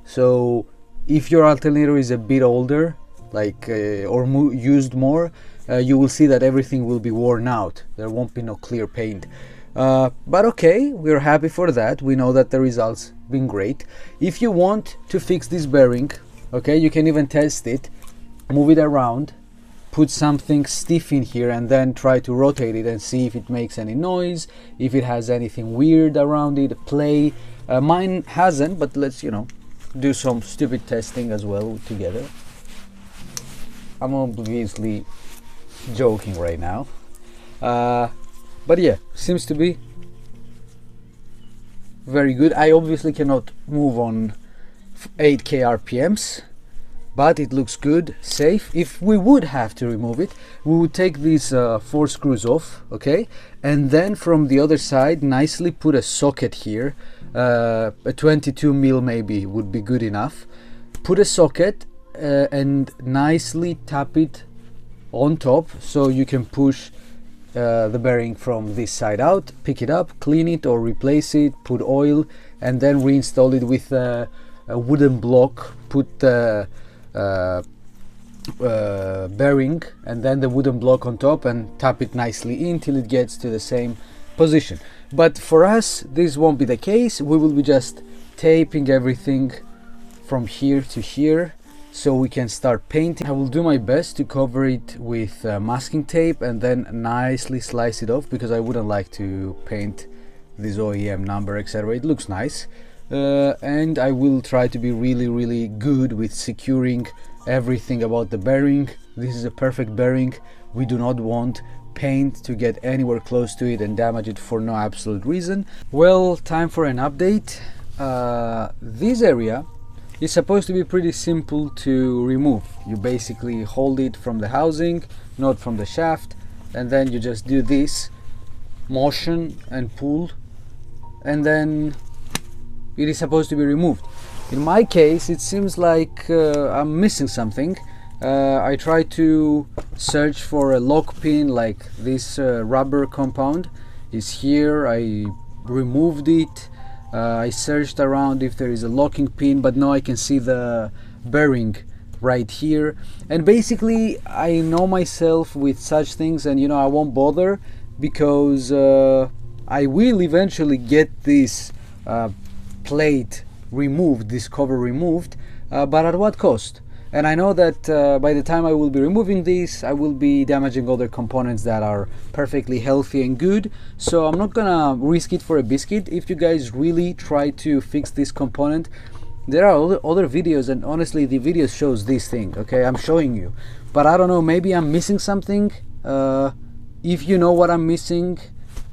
So if your alternator is a bit older, like or used more, you will see that everything will be worn out. There won't be no clear paint, but okay, we're happy for that. We know that the results been great. If you want to fix this bearing, okay, you can even test it, move it around, put something stiff in here and then try to rotate it and see if it makes any noise, if it has anything weird around it, play. Mine hasn't, but let's, you know, do some stupid testing as well together. I'm obviously joking right now, but yeah, seems to be very good. I obviously cannot move on 8k RPMs, but it looks good, safe. If we would have to remove it, we would take these 4 screws off, okay, and then from the other side nicely put a socket here. A 22mm maybe would be good enough. Put a socket and nicely tap it on top so you can push the bearing from this side out, pick it up, clean it or replace it, put oil, and then reinstall it with a wooden block. Put the bearing and then the wooden block on top and tap it nicely in till it gets to the same position. But for us this won't be the case. We will be just taping everything from here to here so we can start painting. I will do my best to cover it with masking tape and then nicely slice it off, because I wouldn't like to paint this OEM number, etc. It looks nice. And I will try to be really good with securing everything about the bearing. This is a perfect bearing. We do not want paint to get anywhere close to it and damage it for no absolute reason. Well, time for an update. This area is supposed to be pretty simple to remove. You basically hold it from the housing, not from the shaft, and then you just do this motion and pull, and then it is supposed to be removed. In my case, it seems like I'm missing something. I try to search for a lock pin, like this rubber compound is here. I removed it. I searched around if there is a locking pin, but now I can see the bearing right here. And basically I know myself with such things, and you know, I won't bother, because I will eventually get this plate removed, this cover removed, but at what cost? And I know that by the time I will be removing this, I will be damaging other components that are perfectly healthy and good. So I'm not gonna risk it for a biscuit. If you guys really try to fix this component, there are other videos, and honestly the video shows this thing, okay? I'm showing you, but I don't know, maybe I'm missing something. If you know what I'm missing,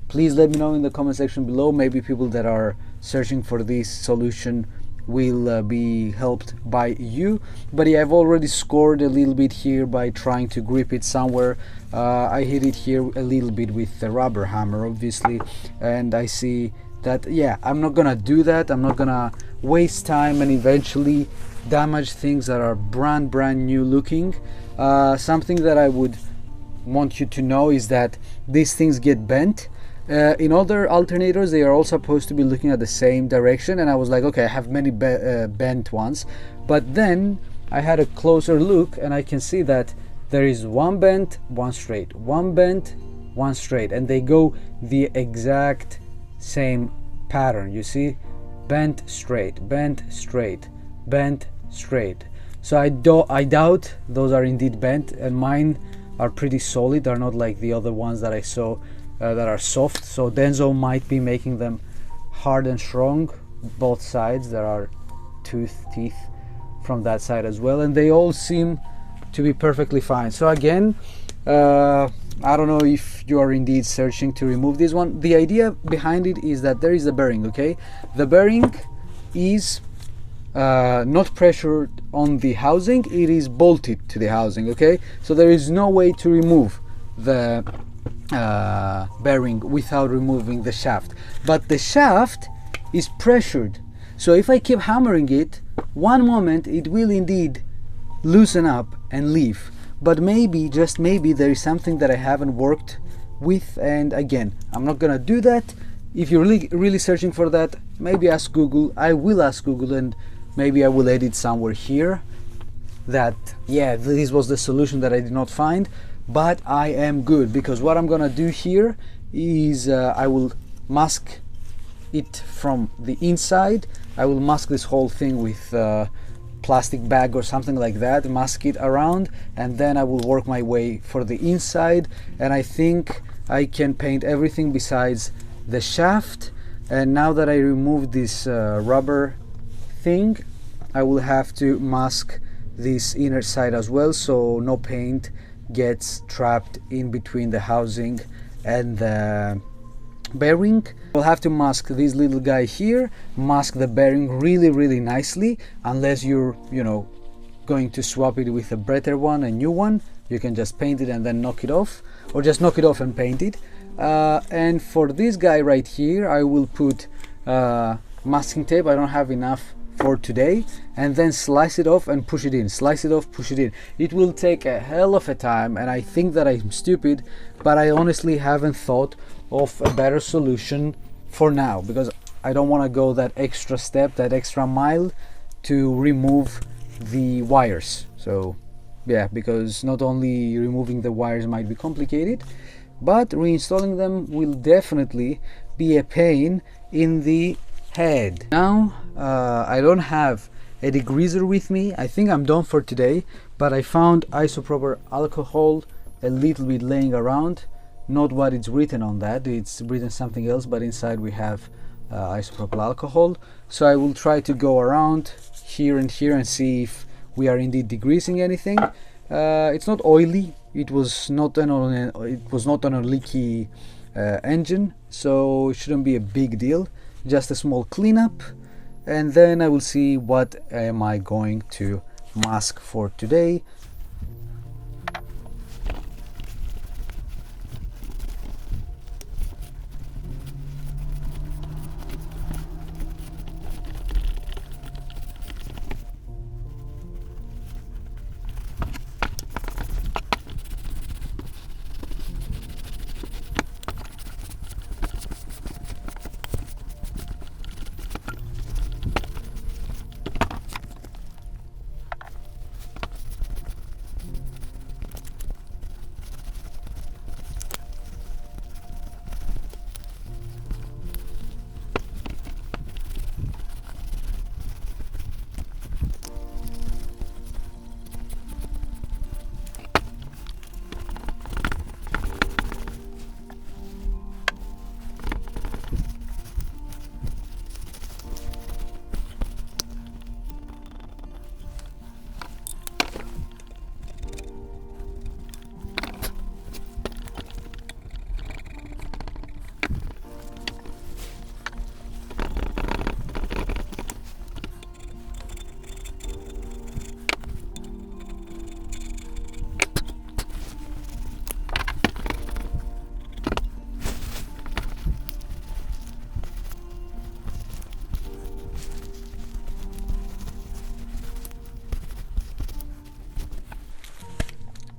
please let me know in the comment section below. Maybe people that are searching for this solution will be helped by you. But yeah, I've already scored a little bit here by trying to grip it somewhere. I hit it here a little bit with the rubber hammer, obviously, and I see that, yeah, I'm not gonna do that. I'm not gonna waste time and eventually damage things that are brand new looking. Something that I would want you to know is that these things get bent. In other alternators, they are all supposed to be looking at the same direction, and I was like, okay, I have many bent ones. But then I had a closer look, and I can see that there is one bent, one straight, one bent, one straight, and they go the exact same pattern. You see, bent, straight, bent, straight, bent, straight. So I doubt those are indeed bent, and mine are pretty solid. They're not like the other ones that I saw that are soft. So Denso might be making them hard and strong, both sides. There are teeth from that side as well, and they all seem to be perfectly fine. So again, I don't know if you are indeed searching to remove this one. The idea behind it is that there is a bearing, okay? The bearing is not pressured on the housing, it is bolted to the housing, okay? So there is no way to remove the bearing without removing the shaft, but the shaft is pressured. So if I keep hammering it, one moment it will indeed loosen up and leave. But maybe, just maybe, there is something that I haven't worked with, and again, I'm not gonna do that. If you're really searching for that, maybe ask Google. I will ask Google, and maybe I will edit somewhere here that, yeah, this was the solution that I did not find. But I am good, because what I'm gonna do here is I will mask it from the inside. I will mask this whole thing with plastic bag or something like that, mask it around, and then I will work my way for the inside. And I think I can paint everything besides the shaft. And now that I removed this rubber thing, I will have to mask this inner side as well, so no paint gets trapped in between the housing and the bearing. We'll have to mask this little guy here, mask the bearing really nicely, unless you're, you know, going to swap it with a better one, a new one. You can just paint it and then knock it off, or just knock it off and paint it. And for this guy right here, I will put masking tape. I don't have enough for today, and then slice it off and push it in, slice it off, push it in. It will take a hell of a time, and I think that I'm stupid, but I honestly haven't thought of a better solution for now, because I don't want to go that extra step, that extra mile to remove the wires. So yeah, because not only removing the wires might be complicated, but reinstalling them will definitely be a pain in the head. Now I don't have a degreaser with me. I think I'm done for today, but I found isopropyl alcohol a little bit laying around. Not what it's written on that, it's written something else, but inside we have isopropyl alcohol. So I will try to go around here and here and see if we are indeed degreasing anything. It's not oily, it was not on a leaky engine, so it shouldn't be a big deal. Just a small cleanup, and then I will see what am I going to mask for today.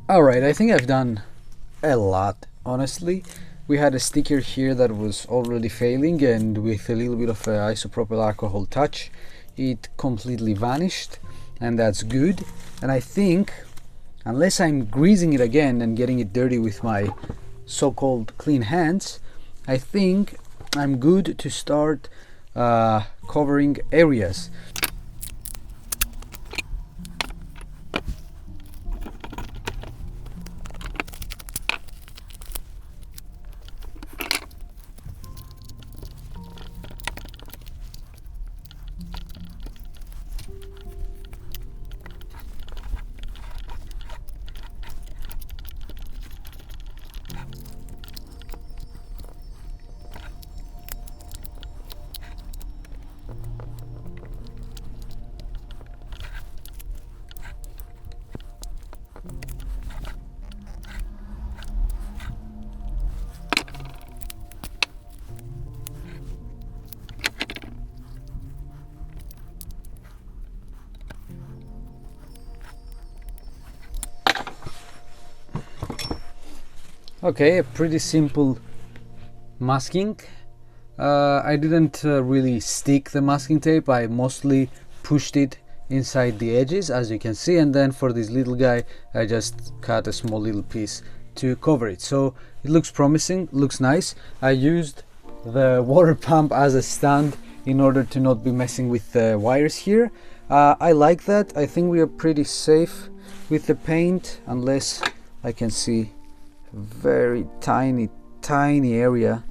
Alright, I think I've done a lot, honestly. We had a sticker here that was already failing, and with a little bit of isopropyl alcohol touch, it completely vanished, and that's good. And I think, unless I'm greasing it again and getting it dirty with my so-called clean hands, I think I'm good to start covering areas. Okay, a pretty simple masking. I didn't really stick the masking tape, I mostly pushed it inside the edges, as you can see, and then for this little guy I just cut a small little piece to cover it. So it looks promising, looks nice. I used the water pump as a stand in order to not be messing with the wires here. I like that. I think we are pretty safe with the paint, unless I can see very tiny area.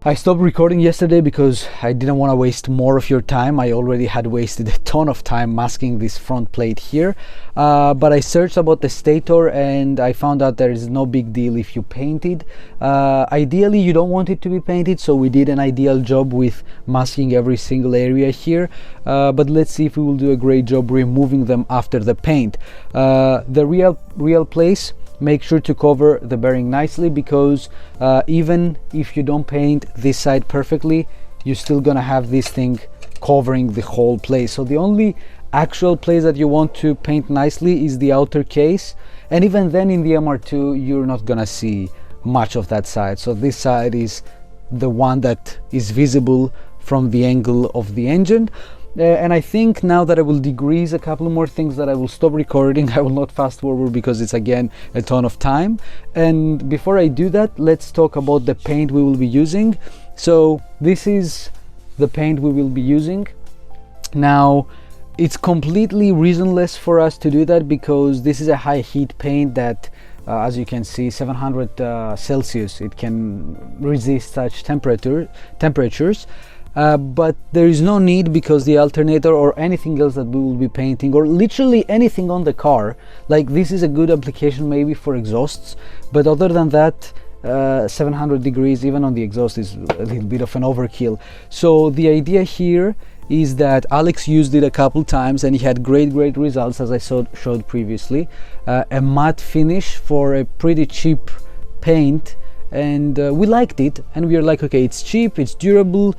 I stopped recording yesterday because I didn't want to waste more of your time. I already had wasted a ton of time masking this front plate here, but I searched about the stator and I found out there is no big deal if you paint it. Ideally you don't want it to be painted, so we did an ideal job with masking every single area here, but let's see if we will do a great job removing them after the paint. The real place, make sure to cover the bearing nicely, because even if you don't paint this side perfectly, you're still gonna have this thing covering the whole place. So the only actual place that you want to paint nicely is the outer case, and even then in the MR2 you're not gonna see much of that side. So this side is the one that is visible from the angle of the engine. And I think now that I will degrease a couple more things, that I will stop recording. I will not fast forward because it's again a ton of time. And before I do that, let's talk about the paint we will be using. So this is the paint we will be using. Now it's completely reasonless for us to do that because this is a high heat paint that as you can see, 700 Celsius, it can resist such temperatures. but there is no need, because the alternator or anything else that we will be painting, or literally anything on the car, like this is a good application maybe for exhausts, but other than that 700 degrees even on the exhaust is a little bit of an overkill. So the idea here is that Alex used it a couple times and he had great results, as I showed previously. A matte finish for a pretty cheap paint, and we liked it, and we are like, okay, it's cheap, it's durable,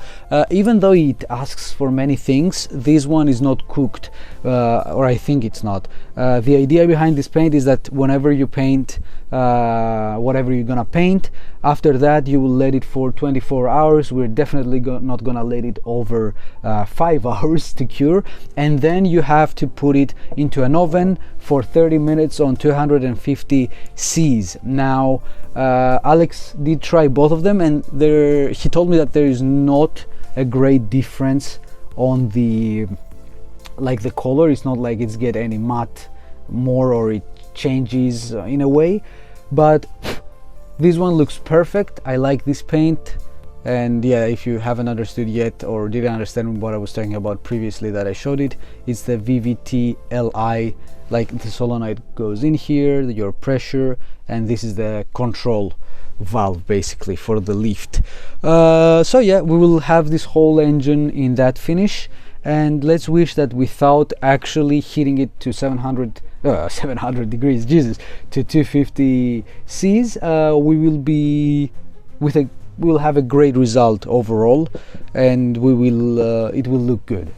even though it asks for many things. This one is not cooked, or I think it's not. The idea behind this paint is that whenever you paint whatever you're gonna paint, after that you will let it for 24 hours. We're definitely not gonna let it over 5 hours to cure, and then you have to put it into an oven for 30 minutes on 250 Cs. Now Alex did try both of them, and he told me that there is not a great difference on the color. It's not like it's get any matte more, or it changes in a way, but this one looks perfect. I like this paint. And yeah, if you haven't understood yet or didn't understand what I was talking about previously that I showed it, it's the VVT Li. Like the solenoid goes in here, your pressure, and this is the control valve basically for the lift. So yeah, we will have this whole engine in that finish, and let's wish that without actually heating it to 700 degrees, Jesus, to 250 Cs, we will have a great result overall, and it will look good.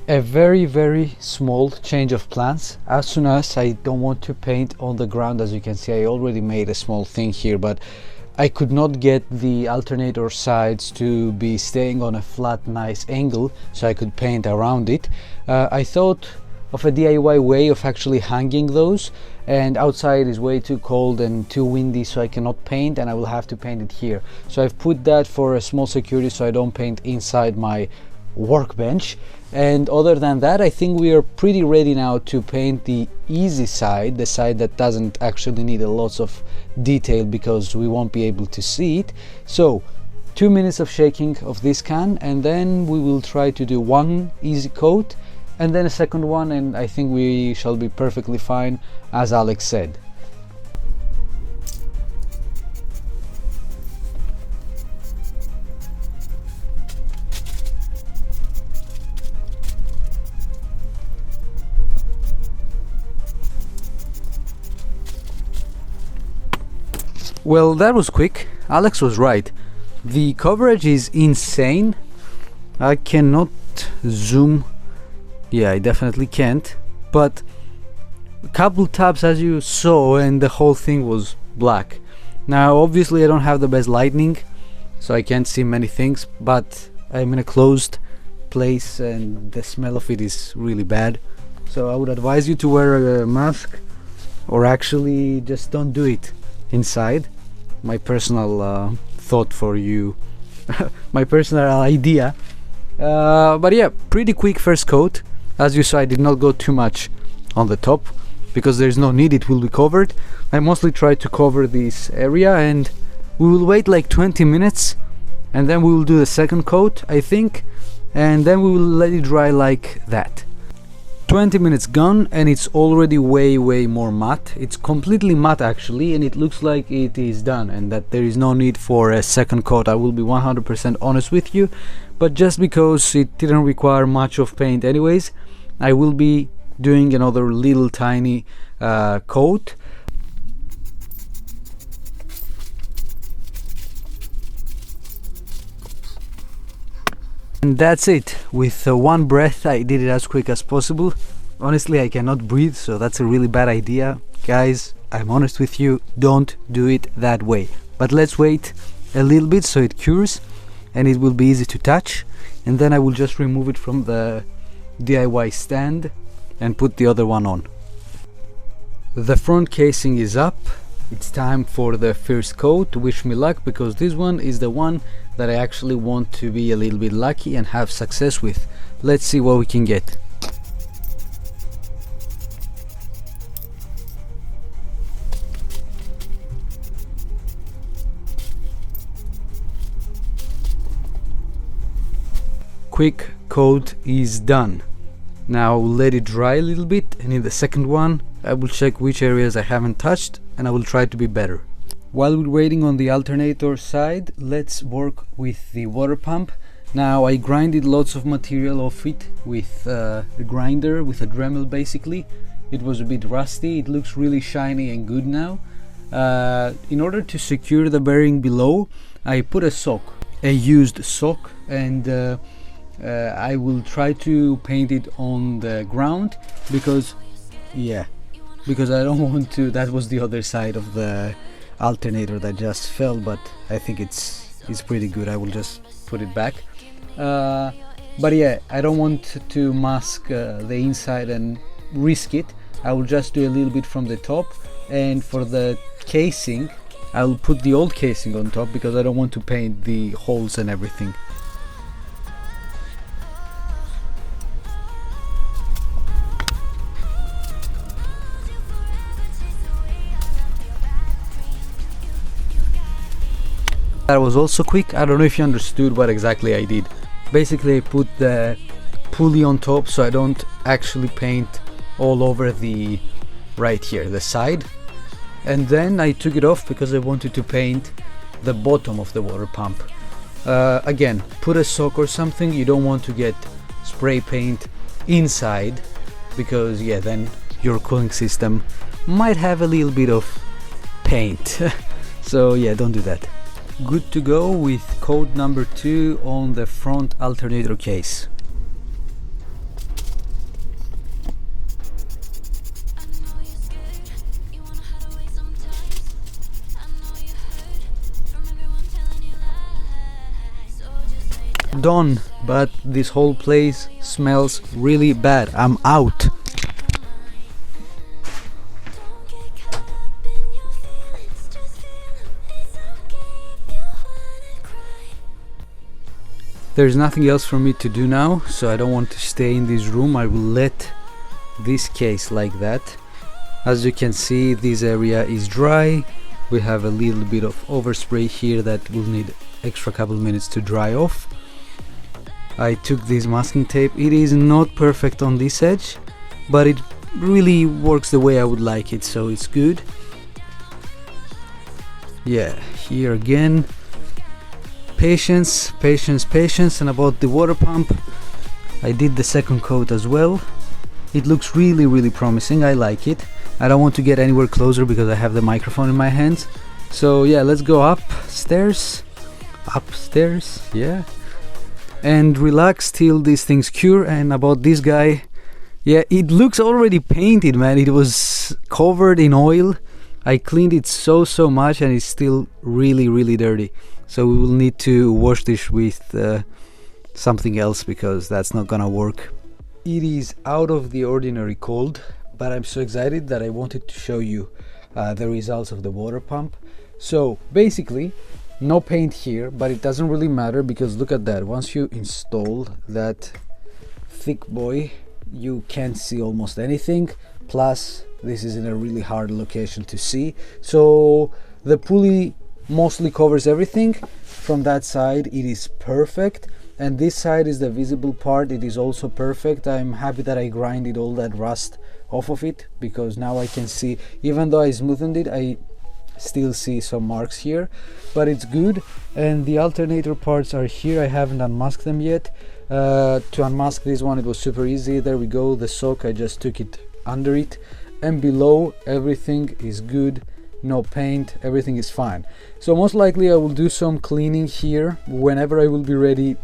A very small change of plans. As soon as I don't want to paint on the ground, as you can see I already made a small thing here, but I could not get the alternator sides to be staying on a flat nice angle so I could paint around it. I thought of a DIY way of actually hanging those, and outside is way too cold and too windy so I cannot paint, and I will have to paint it here. So I've put that for a small security so I don't paint inside my workbench. And other than that, I think we are pretty ready now to paint the easy side, the side that doesn't actually need a lot of detail because we won't be able to see it. So 2 minutes of shaking of this can, and then we will try to do one easy coat and then a second one, and I think we shall be perfectly fine, as Alex said. Well, that was quick. Alex was right. The coverage is insane. I cannot zoom. Yeah, I definitely can't. But a couple taps, as you saw, and the whole thing was black. Now, obviously, I don't have the best lighting, so I can't see many things, but I'm in a closed place and the smell of it is really bad. So I would advise you to wear a mask, or actually just don't do it inside. My personal thought for you, my personal idea. But yeah, pretty quick first coat. As you saw, I did not go too much on the top because there's no need, it will be covered. I mostly tried to cover this area, and we will wait like 20 minutes and then we will do the second coat, I think, and then we will let it dry like that. 20 minutes gone and it's already way more matte. It's completely matte actually, and it looks like it is done and that there is no need for a second coat. I will be 100% honest with you, but just because it didn't require much of paint anyways, I will be doing another little tiny coat. And that's it. With one breath I did it as quick as possible. Honestly, I cannot breathe, so that's a really bad idea. Guys, I'm honest with you, don't do it that way. But let's wait a little bit so it cures and it will be easy to touch, and then I will just remove it from the DIY stand and put the other one on. The front casing is up. It's time for the first coat. Wish me luck, because this one is the one that I actually want to be a little bit lucky and have success with. Let's see what we can get. quick coat is done. Now I'll let it dry a little bit, and in the second one I will check which areas I haven't touched, and I will try to be better. While we're waiting on the alternator side, let's work with the water pump. Now I grinded lots of material off it with a grinder, with a Dremel basically. It was a bit rusty. It looks really shiny and good now. In order to secure the bearing below, I put a sock, a used sock, and I will try to paint it on the ground because I don't want to. That was the other side of the alternator that just fell, but I think it's pretty good. I will just put it back, but yeah, I don't want to mask the inside and risk it. I will just do a little bit from the top, and for the casing I will put the old casing on top because I don't want to paint the holes and everything. That was also quick. I don't know if you understood what exactly I did. Basically I put the pulley on top so I don't actually paint all over the right here, the side, and then I took it off because I wanted to paint the bottom of the water pump. Again, put a sock or something. You don't want to get spray paint inside because yeah, then your cooling system might have a little bit of paint. So yeah, don't do that. Good to go with coat number 2 on the front alternator case. Done, but this whole place smells really bad. I'm out. There's nothing else for me to do now, so I don't want to stay in this room. I will let this case like that. As you can see, this area is dry. We have a little bit of overspray here that will need extra couple minutes to dry off. I took this masking tape. It is not perfect on this edge, but it really works the way I would like it, so it's good. Yeah, here again. Patience, patience, patience. And about the water pump, I did the second coat as well. It looks really promising. I like it. I don't want to get anywhere closer because I have the microphone in my hands. So yeah, let's go upstairs, yeah, and relax till these things cure. And about this guy, yeah, it looks already painted, man. It was covered in oil. I cleaned it so much and it's still really dirty. So we will need to wash this with something else because that's not gonna work. It is out of the ordinary cold, but I'm so excited that I wanted to show you the results of the water pump. So basically no paint here, but it doesn't really matter because look at that. Once you install that thick boy, you can't see almost anything. Plus this is in a really hard location to see, so the pulley mostly covers everything. From that side it is perfect, and this side is the visible part. It is also perfect. I'm happy that I grinded all that rust off of it because now I can see, even though I smoothened it, I still see some marks here, but it's good. And the alternator parts are here. I haven't unmasked them yet. To unmask this one, it was super easy. There we go, the sock, I just took it under it, and below everything is good. No paint, everything is fine. So most likely I will do some cleaning here whenever I will be ready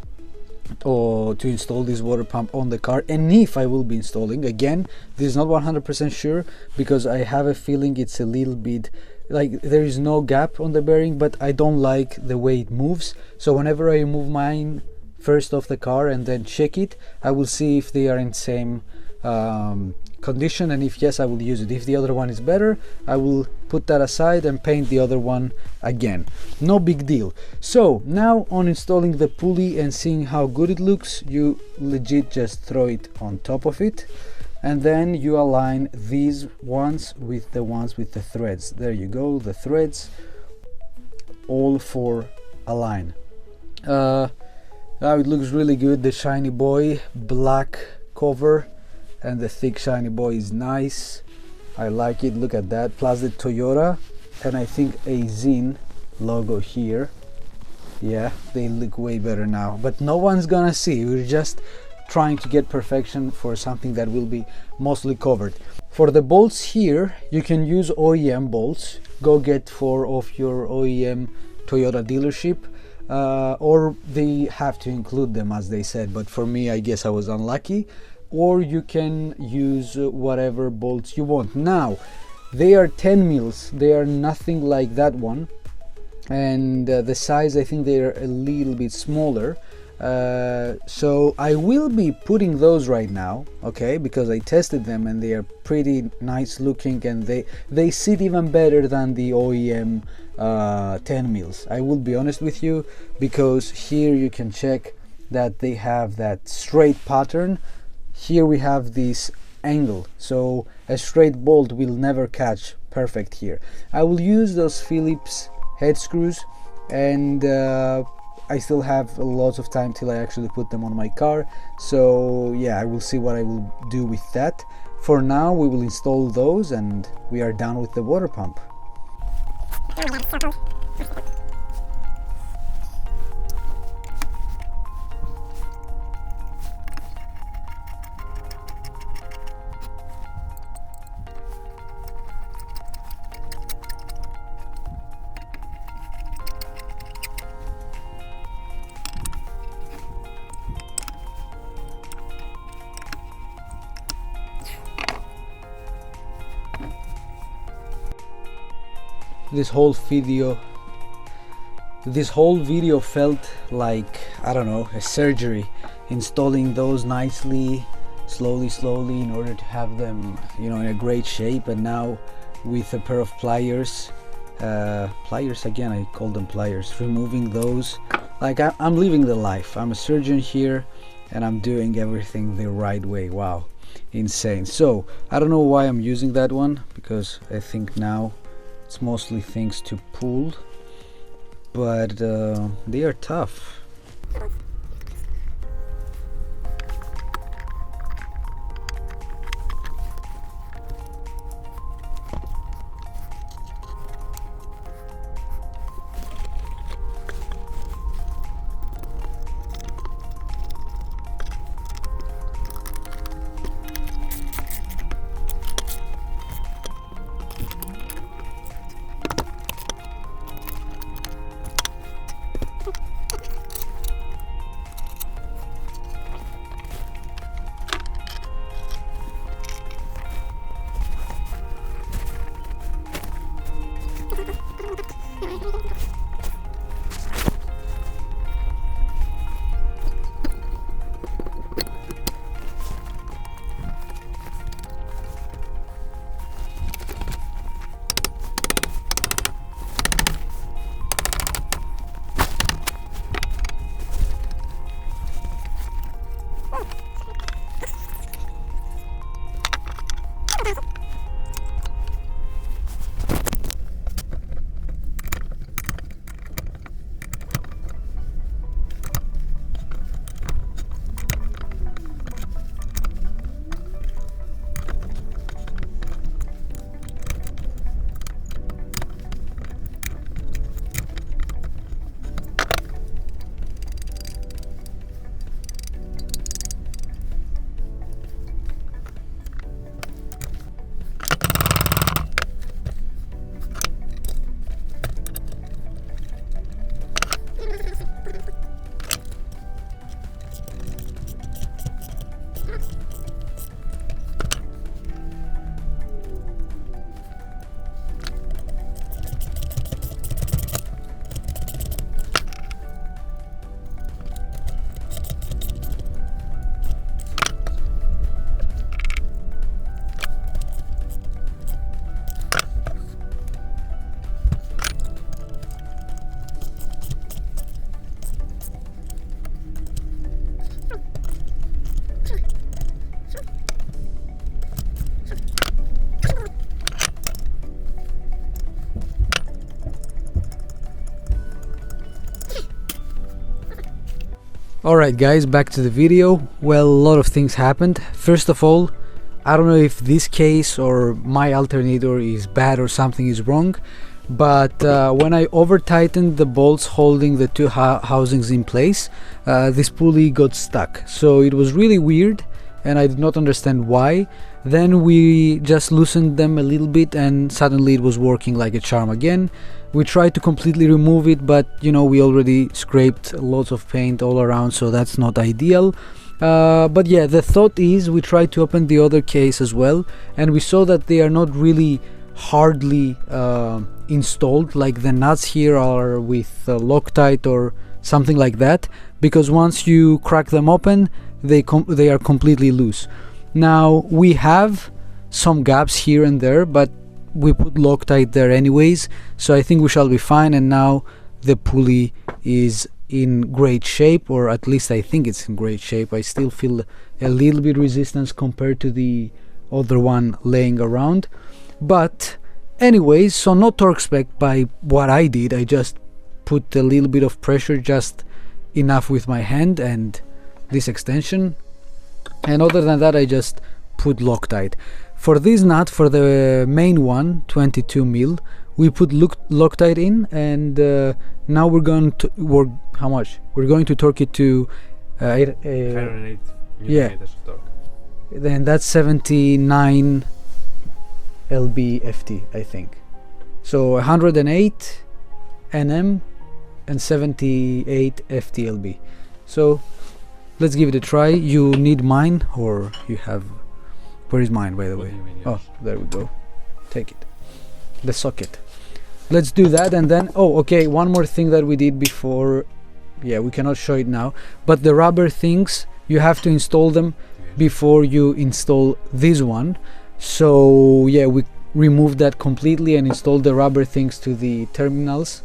to install this water pump on the car, and if I will be installing. Again, this is not 100% sure because I have a feeling it's a little bit like there is no gap on the bearing, but I don't like the way it moves. So whenever I move mine first off the car and then check it, I will see if they are in same condition, and if yes, I will use it. If the other one is better, I will put that aside and paint the other one again. No big deal. So now on installing the pulley and seeing how good it looks, you legit just throw it on top of it, and then you align these ones with the ones with the threads. There you go, the threads, all four align. Now it looks really good. The shiny boy black cover and the thick shiny boy is nice. I like it. Look at that. Plus the Toyota and I think a Zin logo here. Yeah, they look way better now, but no one's gonna see. We're just trying to get perfection for something that will be mostly covered. For the bolts here, you can use OEM bolts. Go get 4 of your OEM Toyota dealership, or they have to include them as they said, but for me, I guess I was unlucky. Or you can use whatever bolts you want. Now, they are 10 mils. They are nothing like that one. And the size, I think they are a little bit smaller, so I will be putting those right now, okay, because I tested them and they are pretty nice looking, and they sit even better than the OEM 10 mils. I will be honest with you, because here you can check that they have that straight pattern. Here we have this angle, so a straight bolt will never catch perfect here. I will use those Phillips head screws, and I still have lots of time till I actually put them on my car, so yeah, I will see what I will do with that. For now we will install those and we are done with the water pump. This whole video felt like, I don't know, a surgery, installing those nicely, slowly in order to have them, you know, in a great shape. And now with a pair of pliers again, I call them pliers, removing those, like I'm living the life. I'm a surgeon here and I'm doing everything the right way. Wow, insane. So I don't know why I'm using that one, because I think now it's mostly things to pull, but they are tough. Alright guys, back to the video. Well, a lot of things happened. First of all, I don't know if this case or my alternator is bad or something is wrong, but when I over tightened the bolts holding the two housings in place, this pulley got stuck. So it was really weird and I did not understand why. Then we just loosened them a little bit and suddenly it was working like a charm again. We tried to completely remove it, but you know, we already scraped lots of paint all around, so that's not ideal. But yeah, the thought is we tried to open the other case as well, and we saw that they are not really hardly installed, like the nuts here are with Loctite or something like that, because once you crack them open, they are completely loose. Now we have some gaps here and there, but we put Loctite there anyways, so I think we shall be fine. And now the pulley is in great shape, or at least I think it's in great shape. I still feel a little bit resistance compared to the other one laying around, but anyways, so no torque spec by what I did. I just put a little bit of pressure, just enough with my hand and this extension, and other than that I just put Loctite. For this nut, for the main one, 22 mil, we put Loctite in, and now we're going to work. How much? We're going to torque it to 508 millimeters of torque. Then that's 79 lb-ft, I think. So 108 Nm and 78 ft-lb. So let's give it a try. You need mine, or you have... Where is mine, by the way? Oh, there we go. Take it. The socket. Let's do that, and then... Oh, okay, one more thing that we did before. Yeah, we cannot show it now, but the rubber things, you have to install them before you install this one. So yeah, we removed that completely and installed the rubber things to the terminals,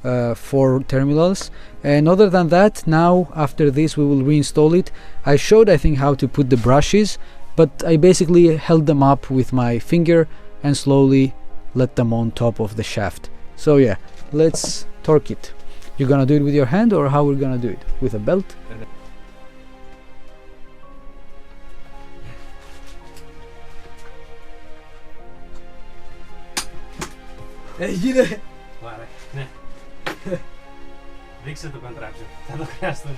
4 terminals. And other than that, now after this we will reinstall it. I showed, I think, how to put the brushes, but I basically held them up with my finger and slowly let them on top of the shaft. So yeah, let's torque it. You're gonna do it with your hand, or how we're gonna do it? With a belt? Έγινε! Ωραία, ναι. Δείξε το contraption, θα το χρειαστούμε.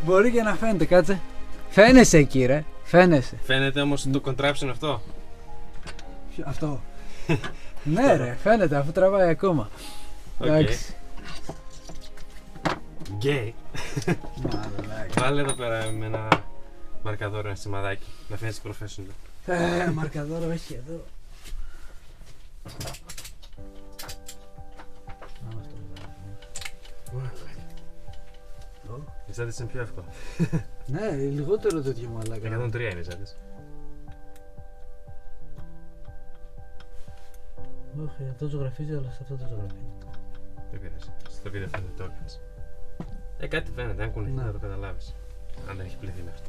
Μπορεί και να φαίνεται, κάτσε. Φαίνεσαι εκεί ρε, φαίνεσαι. Φαίνεται όμως το contraption αυτό. Αυτό. Ναι ρε, φαίνεται αφού τραβάει ακόμα. Εντάξει. Γκέι. Βάλε εδώ πέρα με ένα μαρκαδόρο, ένα σημαδάκι, να φαίνεσαι professional. Μαρκαδόρο έχει εδώ. Οι ζάντες είναι πιο εύκολα. Ναι, λιγότερο τέτοιο μαλάκα. 103 είναι οι ζάντες. Όχι, αυτό ζωγραφίζει, αλλά σε αυτό το ζωγραφίζει. Δεν πειράζει. Στο βίντεο φαίνεται το έκανες. Κάτι φαίνεται, αν κουνηθεί θα το καταλάβεις. Αν δεν έχει πληθεί μέχρι.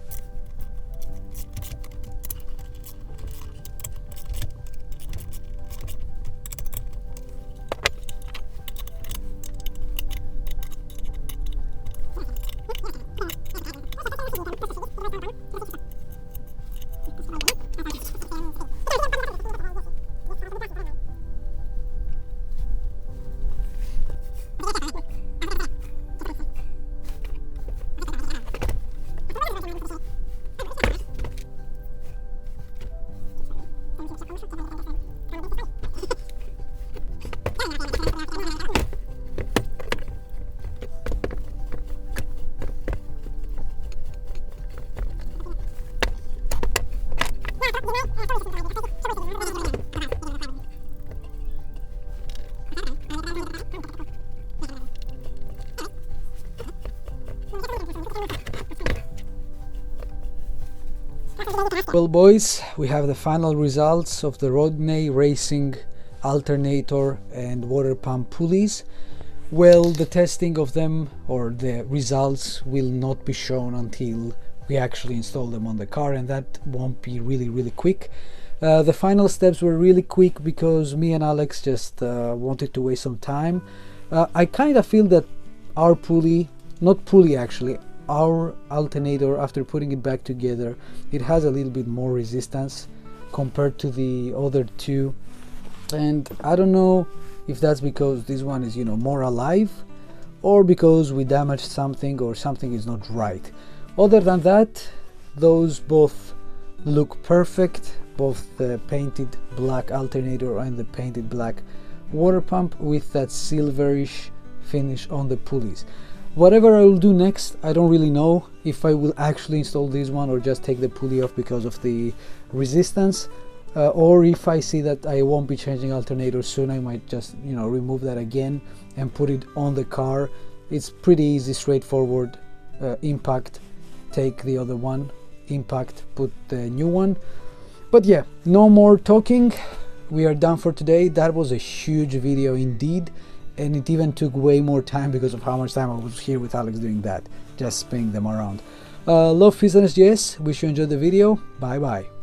Well boys, we have the final results of the Roadney racing alternator and water pump pulleys. Well, the testing of them, or the results, will not be shown until we actually install them on the car, and that won't be really quick. The final steps were really quick because me and Alex just wanted to waste some time. I kind of feel that our pulley, not pulley actually, our alternator, after putting it back together, it has a little bit more resistance compared to the other two, and I don't know if that's because this one is, you know, more alive, or because we damaged something or something is not right. Other than that, those both look perfect, both the painted black alternator and the painted black water pump with that silverish finish on the pulleys. Whatever I will do next, I don't really know if I will actually install this one or just take the pulley off because of the resistance, or if I see that I won't be changing alternators soon, I might just, you know, remove that again and put it on the car. It's pretty easy, straightforward. Impact, take the other one, impact, put the new one. But yeah, no more talking, we are done for today. That was a huge video indeed, and it even took way more time because of how much time I was here with Alex doing that, just spinning them around. Love, peace and SGS. Wish you enjoyed the video. Bye bye.